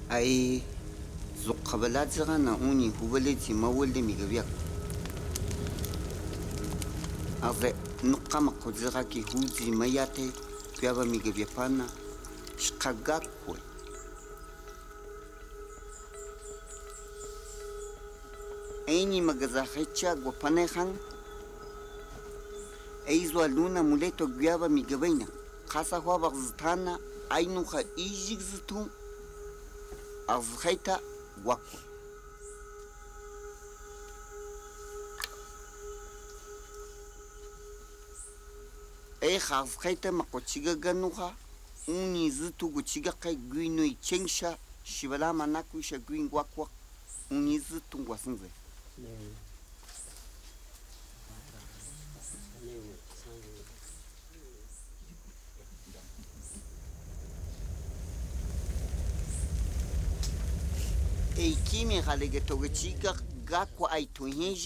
[SPEAKER 16] Ai zuqabalazira na uni hubaleti mawalde migabiak. Ave nuqama qudira ki huzi mayate piaba migabiapana shqagakwe. Aini magazahecha guapanejan. Eizo Aluna muleto piaba migabaina. Casa huaba ztana ainuha ijik ztun. Azheita wakwe. Azheita makochiga ganuha uni zitu guchiga kai guino ichengsha shibala manakusha guin wakwa uni zitu ngwasanze. Kimi halige togechiga gakwa aituhin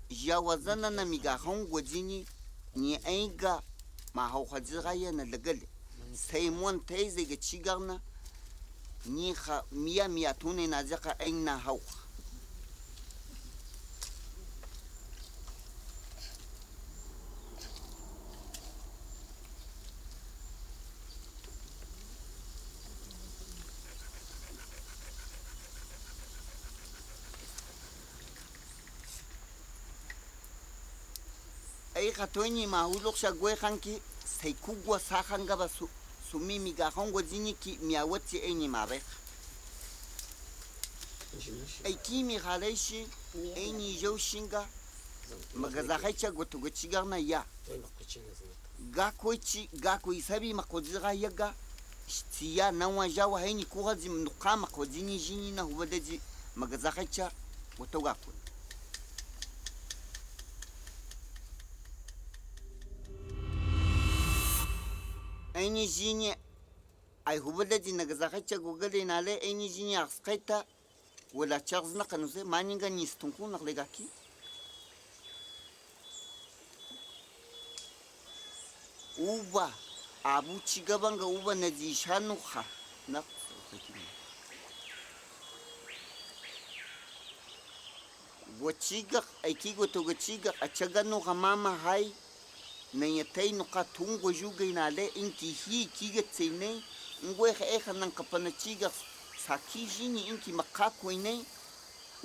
[SPEAKER 16] jawa zana na migahon gwajini ni aiga ma hauhajiraya na lagale sai mon taize ga cigarna ni ha miya tune na jaka aina hau ay khatoini mahulok sha gwehanki sai kugwa sahanga ba sumimi ga hongo jiniki miawati eni mabe ay kimi halaishi eni joshinga magaza haicha gotugochigarna ya gako isabi makodira yaga tiya nawa jawa haini kuhazi mnukama kodini jini na hubadeji magaza haicha gotogako. Aini jini ay hubalaji nagazakacha gugale nale aini jini askaita wala charles na kanuse maninga ni stunku na legaki uba abu chigabanga uba na jishanu ha na wachiga aikigo to gachiga achagano mama hai na yatai nuka tungo juga inale inki hi kiga tsine ngwe kha nan kapana chiga saki jini inki makako ine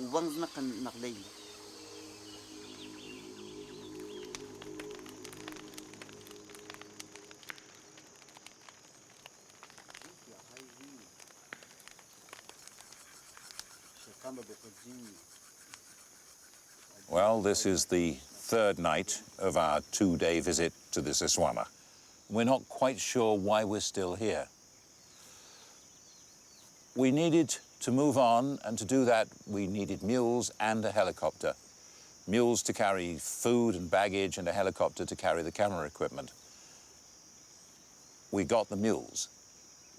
[SPEAKER 16] ubang na kan naklay
[SPEAKER 13] Well, this is the third night of our 2-day visit to the Siswama. We're not quite sure why we're still here. We needed to move on, and to do that, we needed mules and a helicopter. Mules to carry food and baggage, and a helicopter to carry the camera equipment. We got the mules.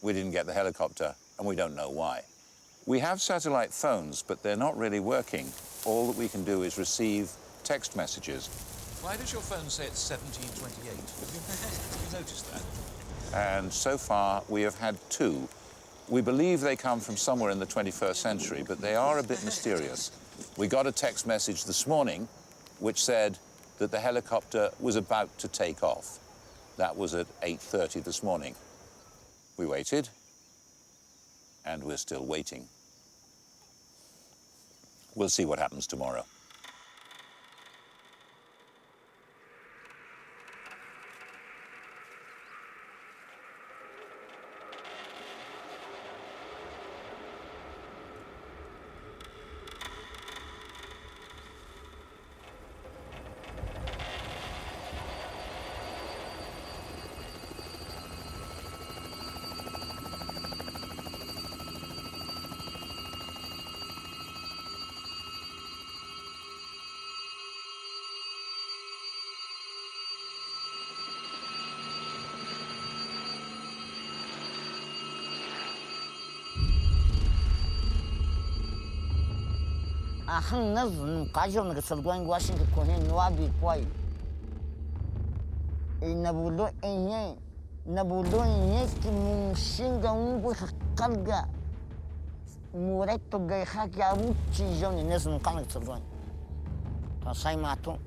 [SPEAKER 13] We didn't get the helicopter, and we don't know why. We have satellite phones, but they're not really working. All that we can do is receive text messages.
[SPEAKER 21] Why does your phone say it's 1728? Have you noticed that?
[SPEAKER 13] And so far, we have had 2. We believe they come from somewhere in the 21st century, but they are a bit mysterious. We got a text message this morning which said that the helicopter was about to take off. That was at 8:30 this morning. We waited, and we're still waiting. We'll see what happens tomorrow.
[SPEAKER 10] Ahang nazun kajo nagasalguan Washington kohen nuabi kwai. Nabulo enye ki mushinga ungu kalga. mureto geha ya muchi joni nesn kanak tsurgon to sai matu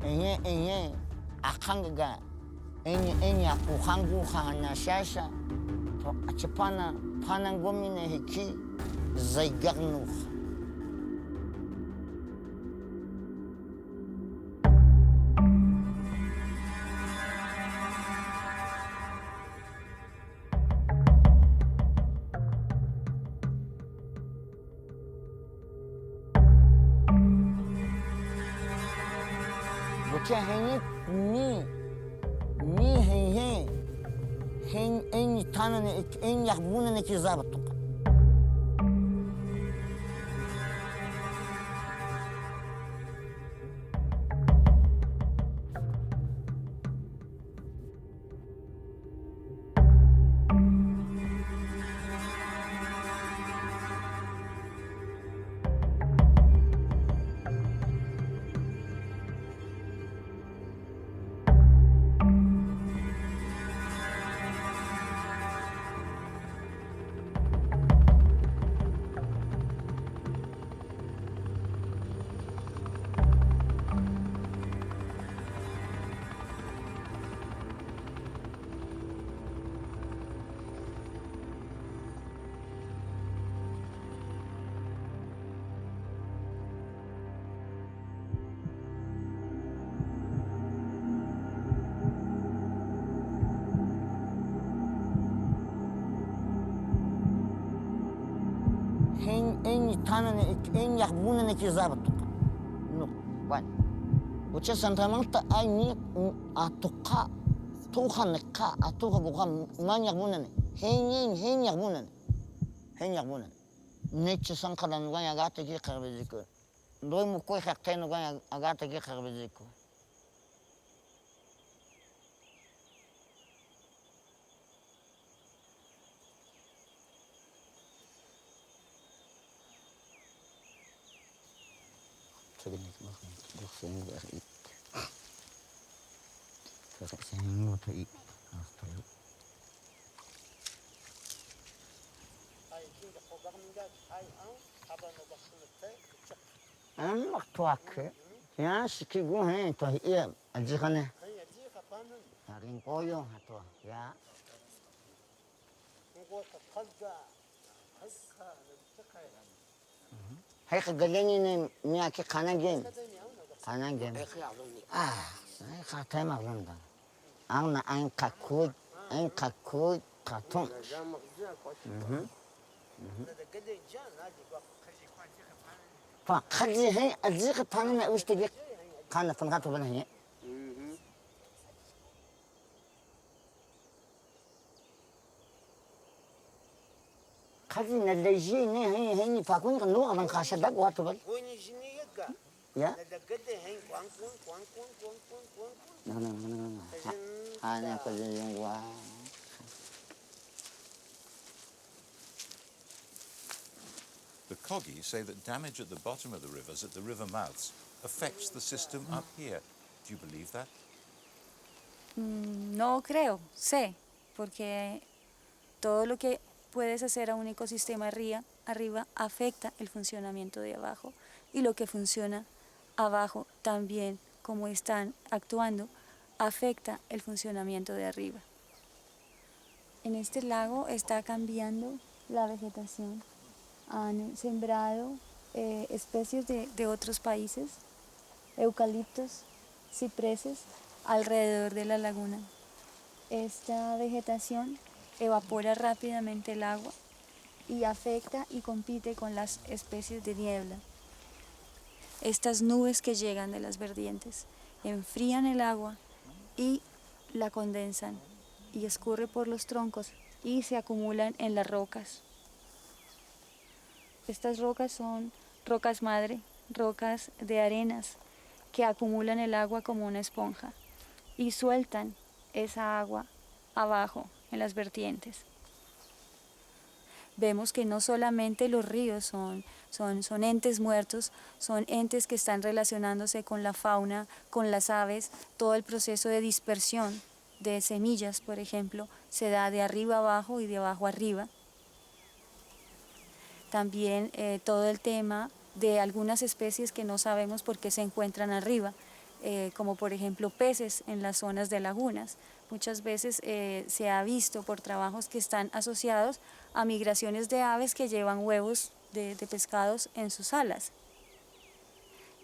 [SPEAKER 10] enye akanga enye akuhangu hana shasha to achipana panangomine hiki zaigarnu Hene mi hen en tanane en yahbuna ne kizabattu en tanane en yahbuna ne kizabattu no wan uche santamanta ayni atuqa tuhanqa atuqa buqa man yahbuna ne hen yahbuna neche sanqalan wan agata ki qarbeziko doy mu koy xaqten wan agata ki qarbeziko Maktuak, ya sikigu hen to iya ajikane. Harin koyo hato ya. Hay kagaleni ne miyaki kanagin. Ah, saya kata maklum dah. Angna ang kakut katung. Pak kaji hai aji kepanen nak ustige kana pangkat tu bana ni. Kaji nak leji ni hai ni pakun kan luar bang kasih dak waktu bal. Ya. Ana kerja yang gua.
[SPEAKER 13] The Kogi say that damage at the bottom of the rivers, at the river mouths, affects the system up here. Do you believe that?
[SPEAKER 3] No creo, sé, porque todo lo que puedes hacer a un ecosistema arriba afecta el funcionamiento de abajo, y lo que funciona abajo también, como están actuando, afecta el funcionamiento de arriba. En este lago está cambiando la vegetación. Han sembrado especies de otros países, eucaliptos, cipreses, alrededor de la laguna. Esta vegetación evapora rápidamente el agua y afecta y compite con las especies de niebla. Estas nubes que llegan de las vertientes enfrían el agua y la condensan y escurre por los troncos y se acumulan en las rocas. Estas rocas son rocas madre, rocas de arenas que acumulan el agua como una esponja y sueltan esa agua abajo en las vertientes. Vemos que no solamente los ríos son entes muertos, son entes que están relacionándose con la fauna, con las aves, todo el proceso de dispersión de semillas, por ejemplo, se da de arriba abajo y de abajo arriba. También todo el tema de algunas especies que no sabemos por qué se encuentran arriba, como por ejemplo peces en las zonas de lagunas. Muchas veces se ha visto por trabajos que están asociados a migraciones de aves que llevan huevos de pescados en sus alas.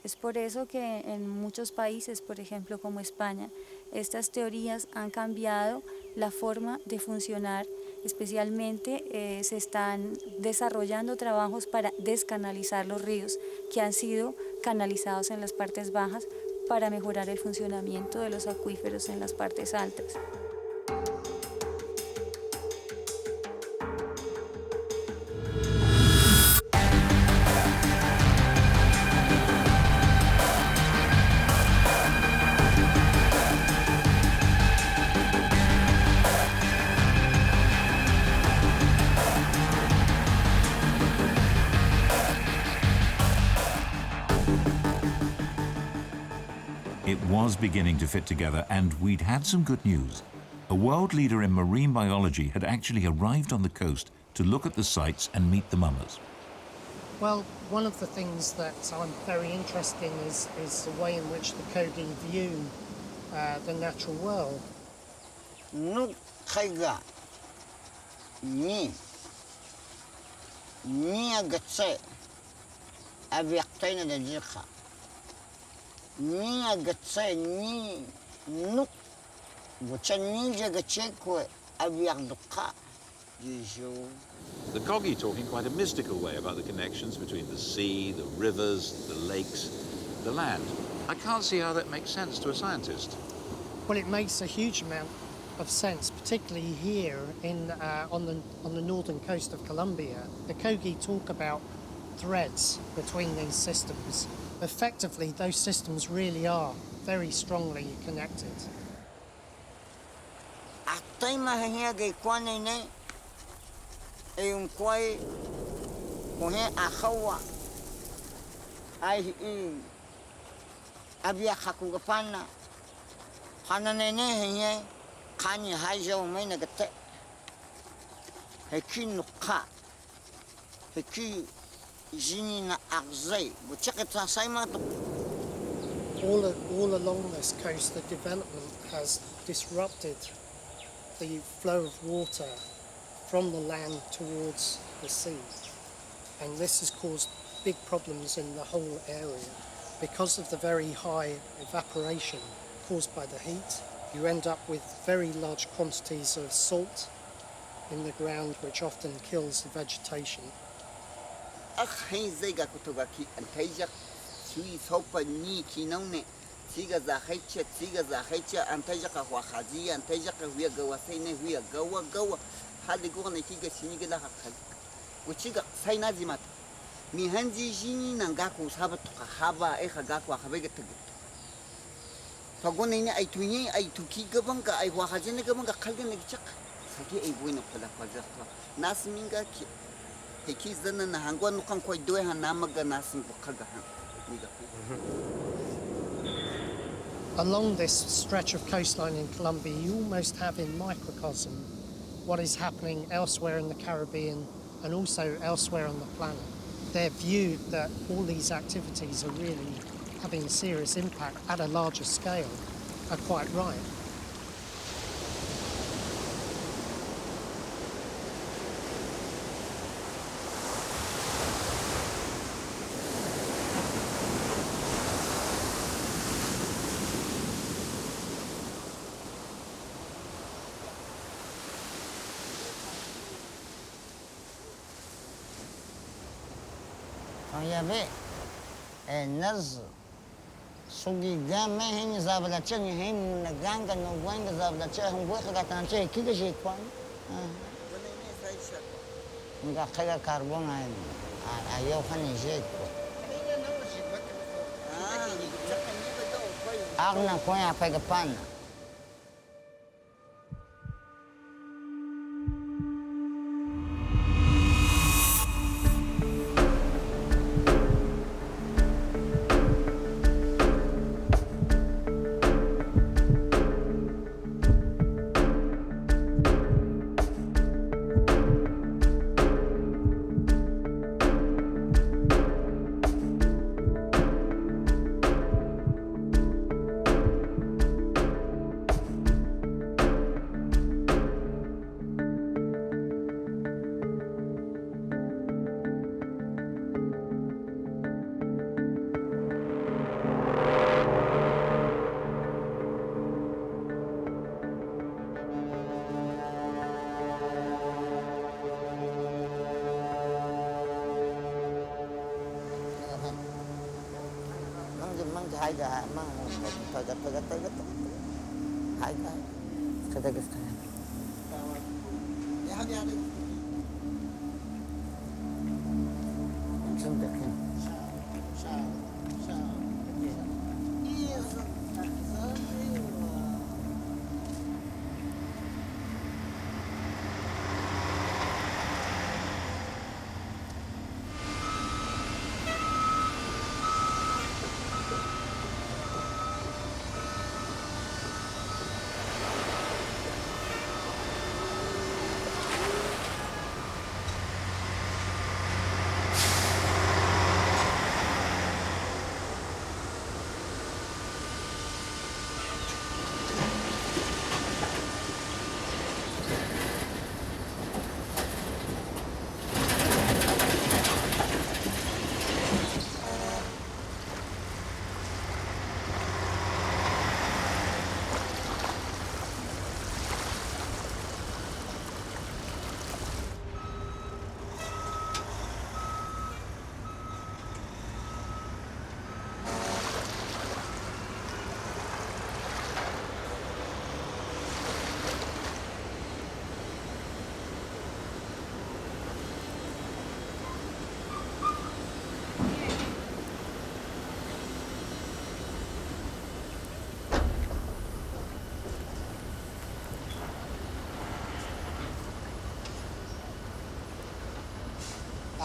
[SPEAKER 3] Es por eso que en muchos países, por ejemplo como España, estas teorías han cambiado la forma de funcionar. Especialmente se están desarrollando trabajos para descanalizar los ríos que han sido canalizados en las partes bajas para mejorar el funcionamiento de los acuíferos en las partes altas.
[SPEAKER 4] It was beginning to fit together, and we'd had some good news. A world leader in marine biology had actually arrived on the coast to look at the sites and meet the mummers.
[SPEAKER 8] Well, one of the things that I'm very interested in is the way in which the Kogi view the natural world.
[SPEAKER 9] The Kogi talk in quite a mystical way about the connections between the sea, the rivers, the lakes, the land. I can't see how that makes sense to a scientist.
[SPEAKER 8] Well, it makes a huge amount of sense, particularly here on the northern coast of Colombia. The Kogi talk about threads between these systems. Effectively, those systems really are very strongly connected. All along this coast, the development has disrupted the flow of water from the land towards the sea. And this has caused big problems in the whole area. Because of the very high evaporation caused by the heat, you end up with very large quantities of salt in the ground, which often kills the vegetation. Along this stretch of coastline in Colombia, you almost have in microcosm what is happening elsewhere in the Caribbean and also elsewhere on the planet. Their view that all these activities are really having a serious impact at a larger scale are quite right.
[SPEAKER 10] Sugi game hen zabla chen hen ganga no wanga zabla chen hun wo ka tan che ki ge je kwan nga khaga carbon a yo khan je ko agna ko ya pa ga pan. haiga ma taga haiga kada gasta ya hadi hadi sundakin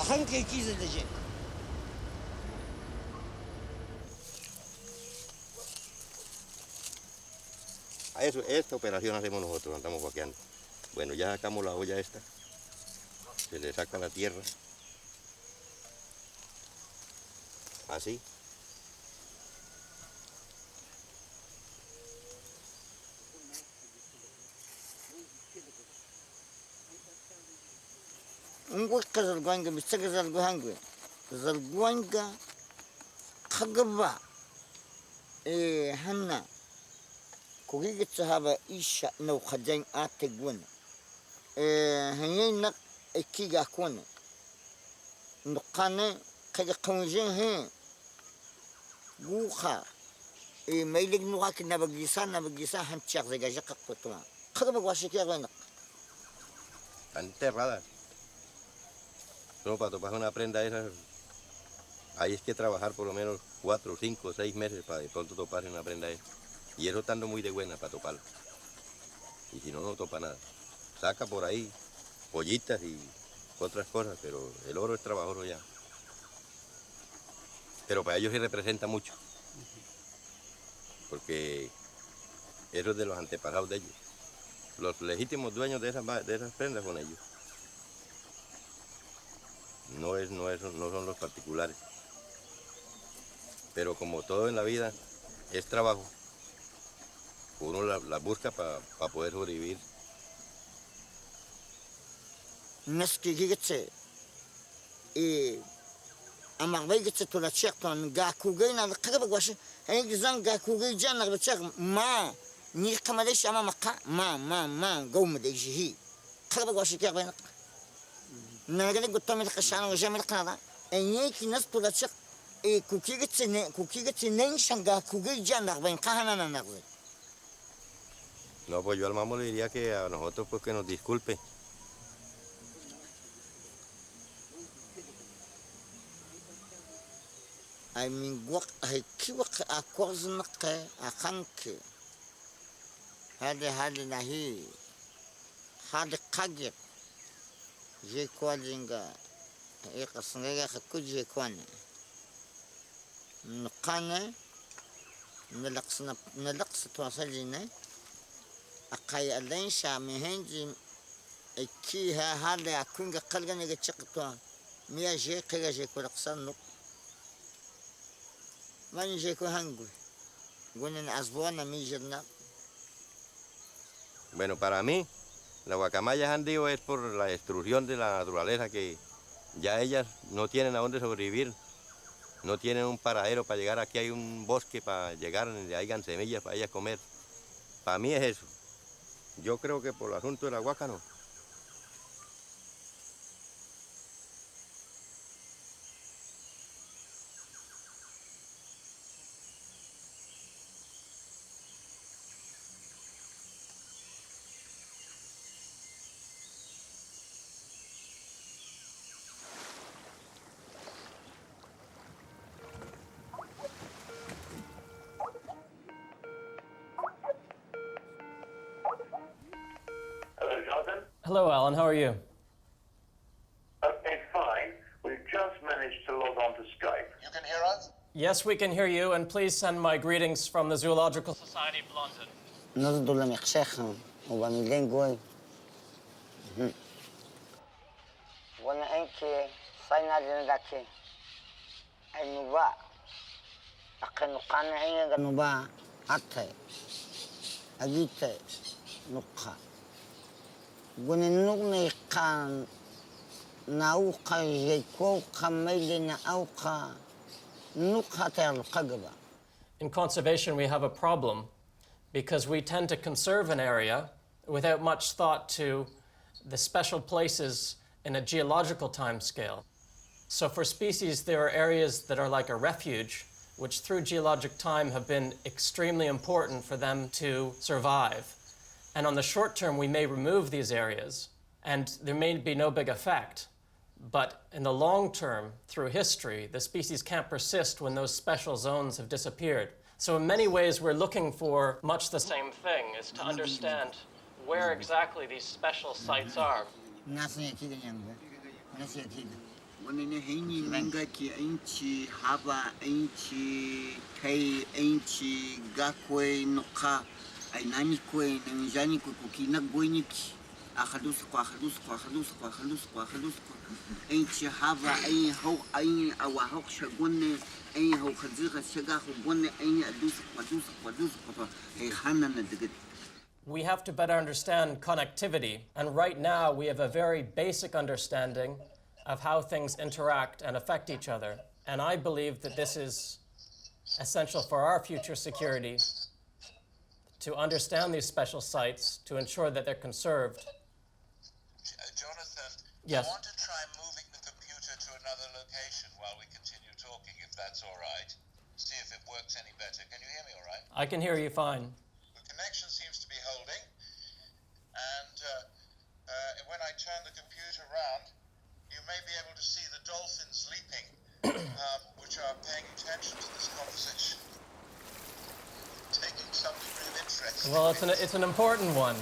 [SPEAKER 14] Hangi ikiz edecek?
[SPEAKER 7] A eso, esta operación hacemos nosotros, andamos vaqueando. Bueno, ya sacamos la olla esta, se le saca la tierra, así.
[SPEAKER 10] Ngwe kazalguanga misaga zalguanga zalguanga khagaba hanna kogiga tsahaba isha no khajang ategwan hanyina ikiga kwana nuqane kaga qawjin he guha mailig nuqak nabagisa hanchaq zagaja qaqtwa khagaba washikiya gana
[SPEAKER 7] Están enterradas. Solo para topar una prenda de esas, ahí es que trabajar por lo menos 4, 5, 6 meses para de pronto topar una prenda de esas. Y eso estando muy de buena para toparla. Y si no, no topa nada. Saca por ahí pollitas y otras cosas, pero el oro es trabajoso ya. Pero para ellos sí representa mucho. Porque eso es de los antepasados de ellos. Los legítimos dueños de esas prendas son ellos. No son los particulares. Pero como todo en la vida es trabajo, uno la busca para poder sobrevivir.
[SPEAKER 10] Ni kamalesh ama maka ma gom de jihi khaba goshi kya bena nagale guttamil qashana wajamil qada enye ki nas tulachik kuki gitsine shanga kugi jana ben qahana na.
[SPEAKER 7] No, pues yo al mamo le diría que a nosotros pues que nos disculpe.
[SPEAKER 10] Ay min waq ay ki waq akoznak akhanke هذا نهي هذا قاجر جيكوان جنگا يقصنغا خكو جيكوان نقانا نلقص تواصلنا أقاي ألين شامهنجي إكيها هذا أكونغا قلقنا يتشقطوا ميا جيكا جيكو لقصان نق من جيكو هنگو قلنا أزبوانا ميجرنا.
[SPEAKER 7] Bueno, para mí, las guacamayas han dicho es por la destrucción de la naturaleza, que ya ellas no tienen a dónde sobrevivir, no tienen un paradero para llegar. Aquí hay un bosque para llegar, donde hayan semillas para ellas comer. Para mí es eso. Yo creo que por el asunto de la guaca no.
[SPEAKER 6] Hello, Alan. How are you?
[SPEAKER 22] Okay, fine. We've just managed to log on to Skype. You can hear us?
[SPEAKER 6] Yes, we can hear you, and please send my greetings from the Zoological Society of London.
[SPEAKER 10] نرد لم يخشخهم وبميلين قوي وانا انكي صينا لنغاكي النبا اقن قانا عيني النبا عطي اجيتي نقا قوني نغني قان ناوقا جيكو قميلنا اوقا نقا تلققبا.
[SPEAKER 6] In conservation, we have a problem because we tend to conserve an area without much thought to the special places in a geological time scale. So for species, there are areas that are like a refuge, which through geologic time have been extremely important for them to survive. And on the short term, we may remove these areas, and there may be no big effect. But in the long term, through history, the species can't persist when those special zones have disappeared. So in many ways, we're looking for much the same thing, is to understand where exactly these special sites are. We have to better understand connectivity, and right now we have a very basic understanding of how things interact and affect each other. And I believe that this is essential for our future security, to understand these special sites, to ensure that they're conserved.
[SPEAKER 9] Jonathan,
[SPEAKER 6] yes.
[SPEAKER 9] I want to try moving the computer to another location while we continue talking, if that's all right. See if it works any better. Can you hear me all right?
[SPEAKER 6] I can hear you fine.
[SPEAKER 9] The connection seems to be holding, and when I turn the computer around, you may be able to see the dolphins leaping, which are paying attention to this conversation, taking some degree of interest.
[SPEAKER 6] Well, it's an important one.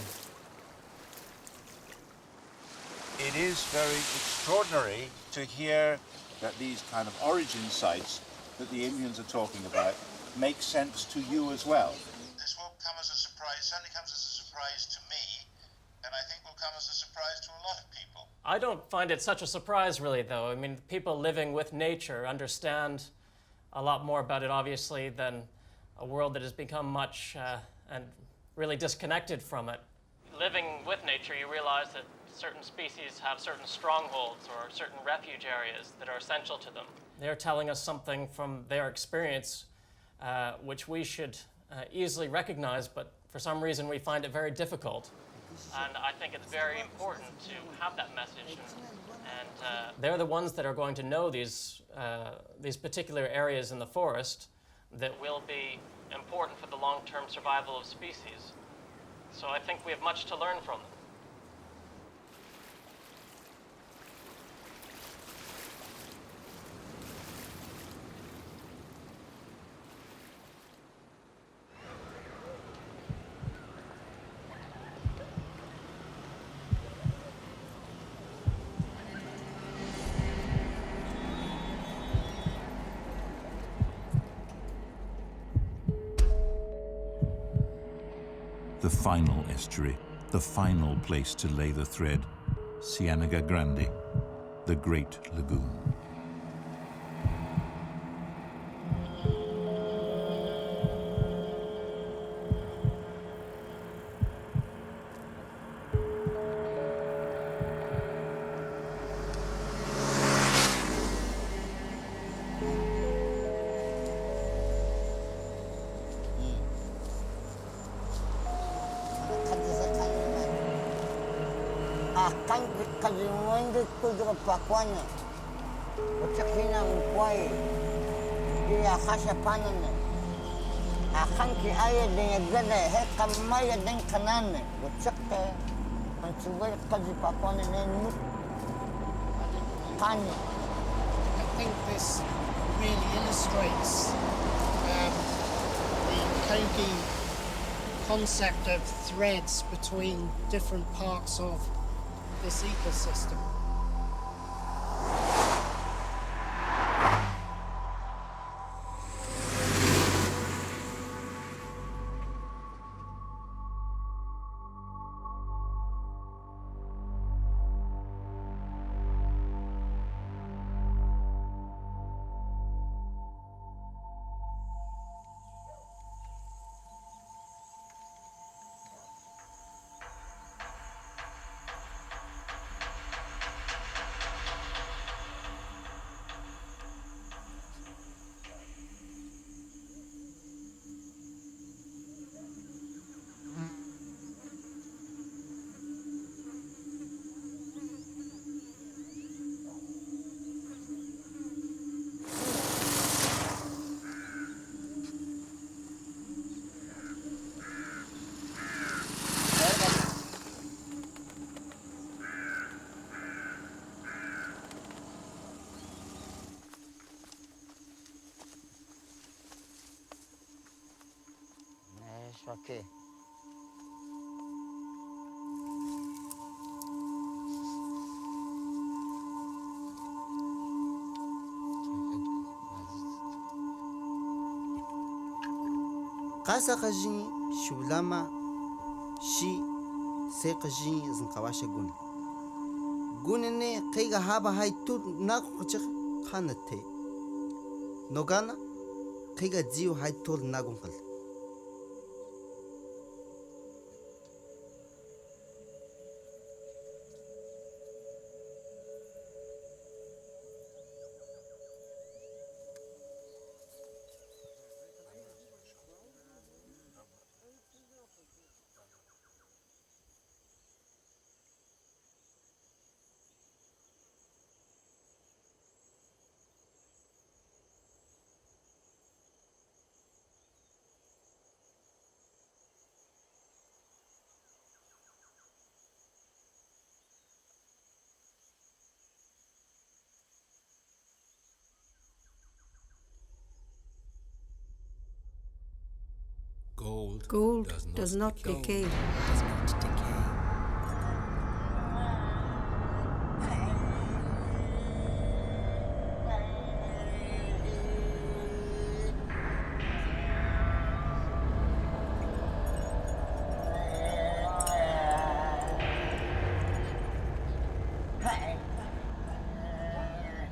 [SPEAKER 23] It is very extraordinary to hear that these kind of origin sites that the Indians are talking about make sense to you as well.
[SPEAKER 9] This won't come as a surprise. It certainly comes as a surprise to me, and I think will come as a surprise to a lot of people.
[SPEAKER 6] I don't find it such a surprise, really, though. I mean, people living with nature understand a lot more about it, obviously, than a world that has become much and really disconnected from it. Living with nature, you realize that certain species have certain strongholds or certain refuge areas that are essential to them. They're telling us something from their experience, which we should easily recognize, but for some reason we find it very difficult. And I think it's very important to have that message. And they're the ones that are going to know these particular areas in the forest that will be important for the long-term survival of species. So I think we have much to learn from them.
[SPEAKER 4] The final estuary, the final place to lay the thread, Ciénaga Grande, the Great Lagoon.
[SPEAKER 10] Pakuanya, ucakina mkwai, dia khasha panane, akan ki ayah dengan gada, hekam maya dengan kanane, ucakte, mencoba kaji pakuanya dengan kanya.
[SPEAKER 8] I think this really illustrates the Kogi concept of threads between different parts of this ecosystem.
[SPEAKER 10] Okay.
[SPEAKER 15] Kasa kajin shulama shi sai kajin zin kawashe gun. Gunene kaiga haba hai tu na kuchik khanate. Nogana kaiga jiu hai tu na gunkal.
[SPEAKER 2] Gold
[SPEAKER 1] does not decay.
[SPEAKER 2] Does not decay.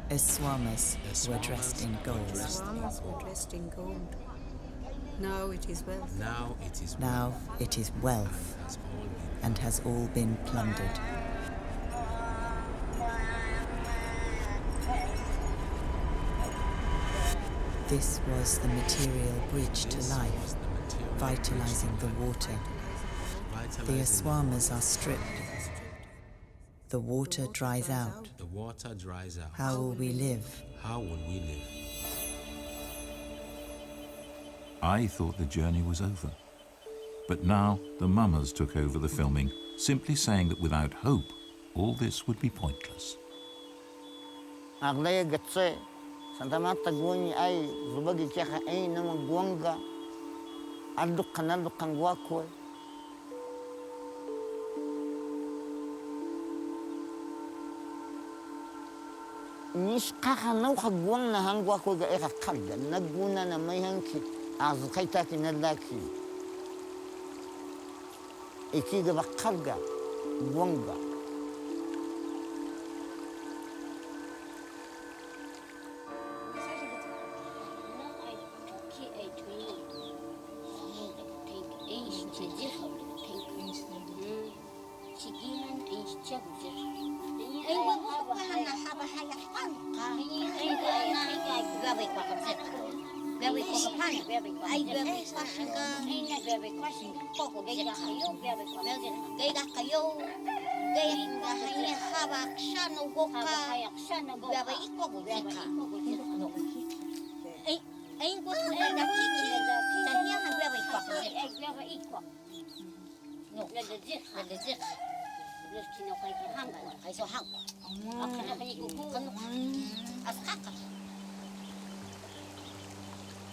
[SPEAKER 1] Eswamas were dressed in gold.
[SPEAKER 5] Eswamas were dressed in gold. Now it is wealth.
[SPEAKER 2] Now
[SPEAKER 1] it is wealth, and has all been plundered. This was the material bridge to life, vitalizing the water. The Eswamas are stripped. The water dries out. How will we live?
[SPEAKER 4] I thought the journey was over. But now the mummers took over the filming, simply saying that without hope, all this would be pointless.
[SPEAKER 10] Aglaya gatse, santama tagwani ay zubagi kaya ay nama guanga, aduk kanaduk kangwakwe. Nis kaka nau kagwang na hangwakwe ga eka kalga, naguna na may hanki. Azkaitaki nadaki ikiga bakalga wonga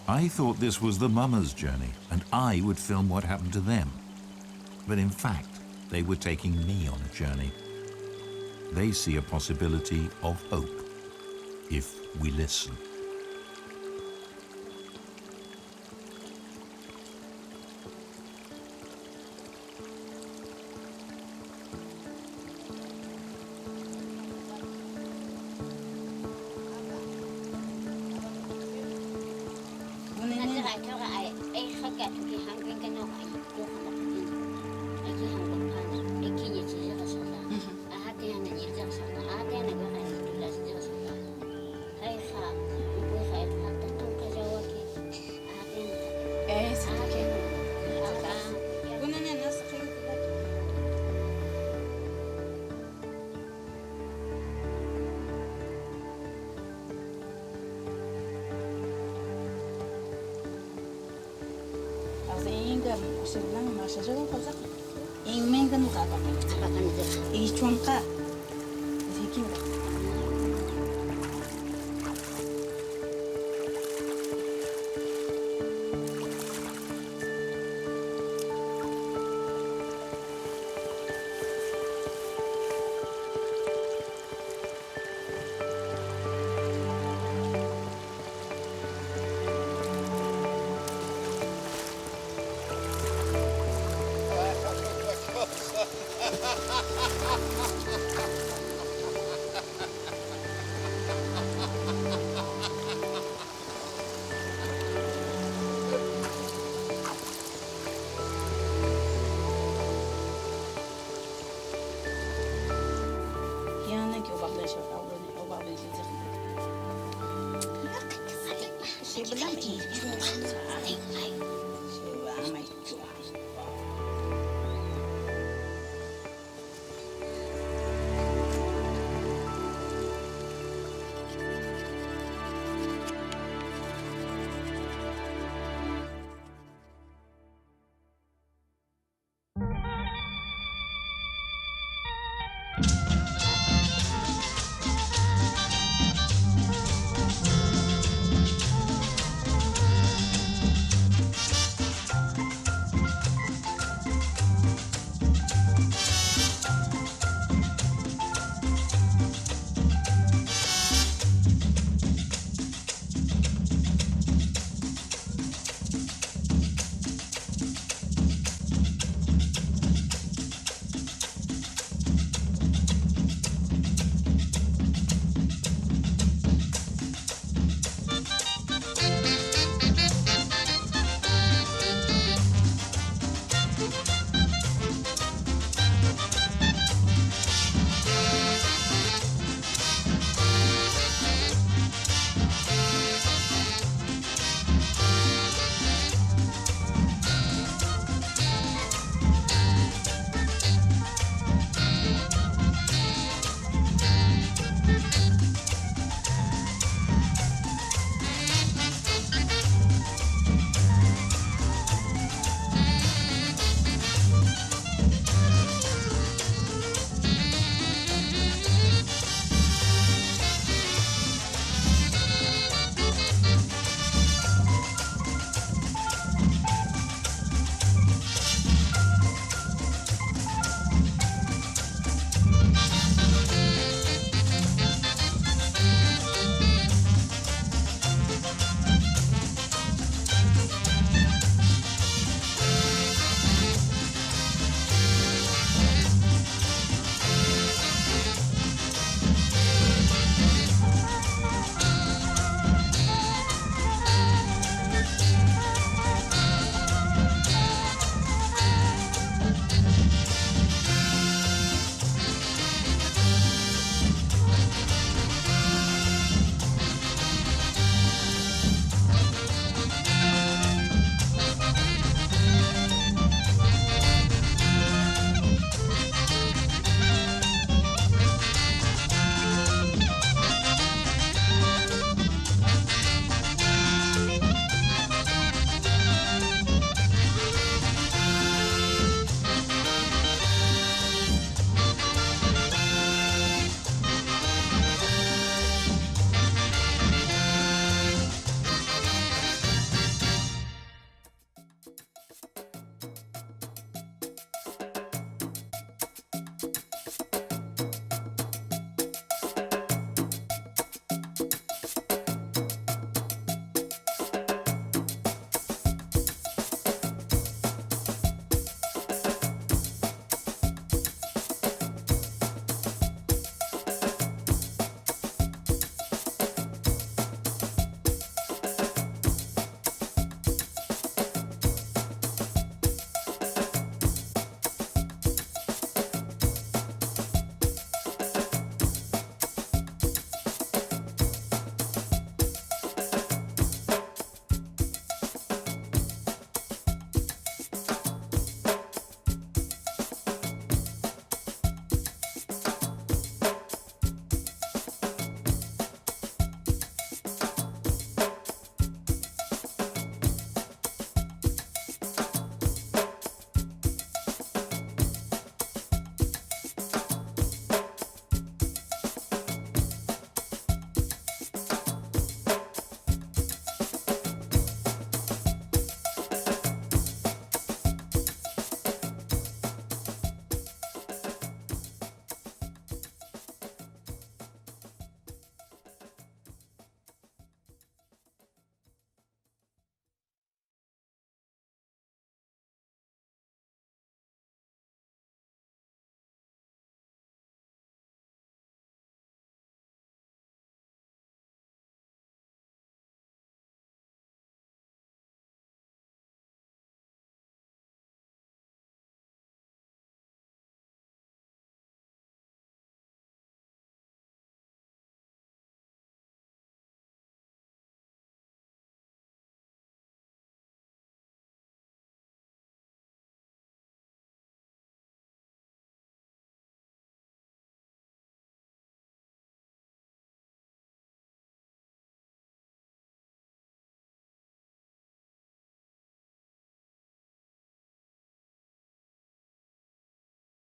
[SPEAKER 4] I thought this was the mummers' journey, and I would film what happened to them. But in fact, they were taking me on a journey. they see a possibility of hope if we listen.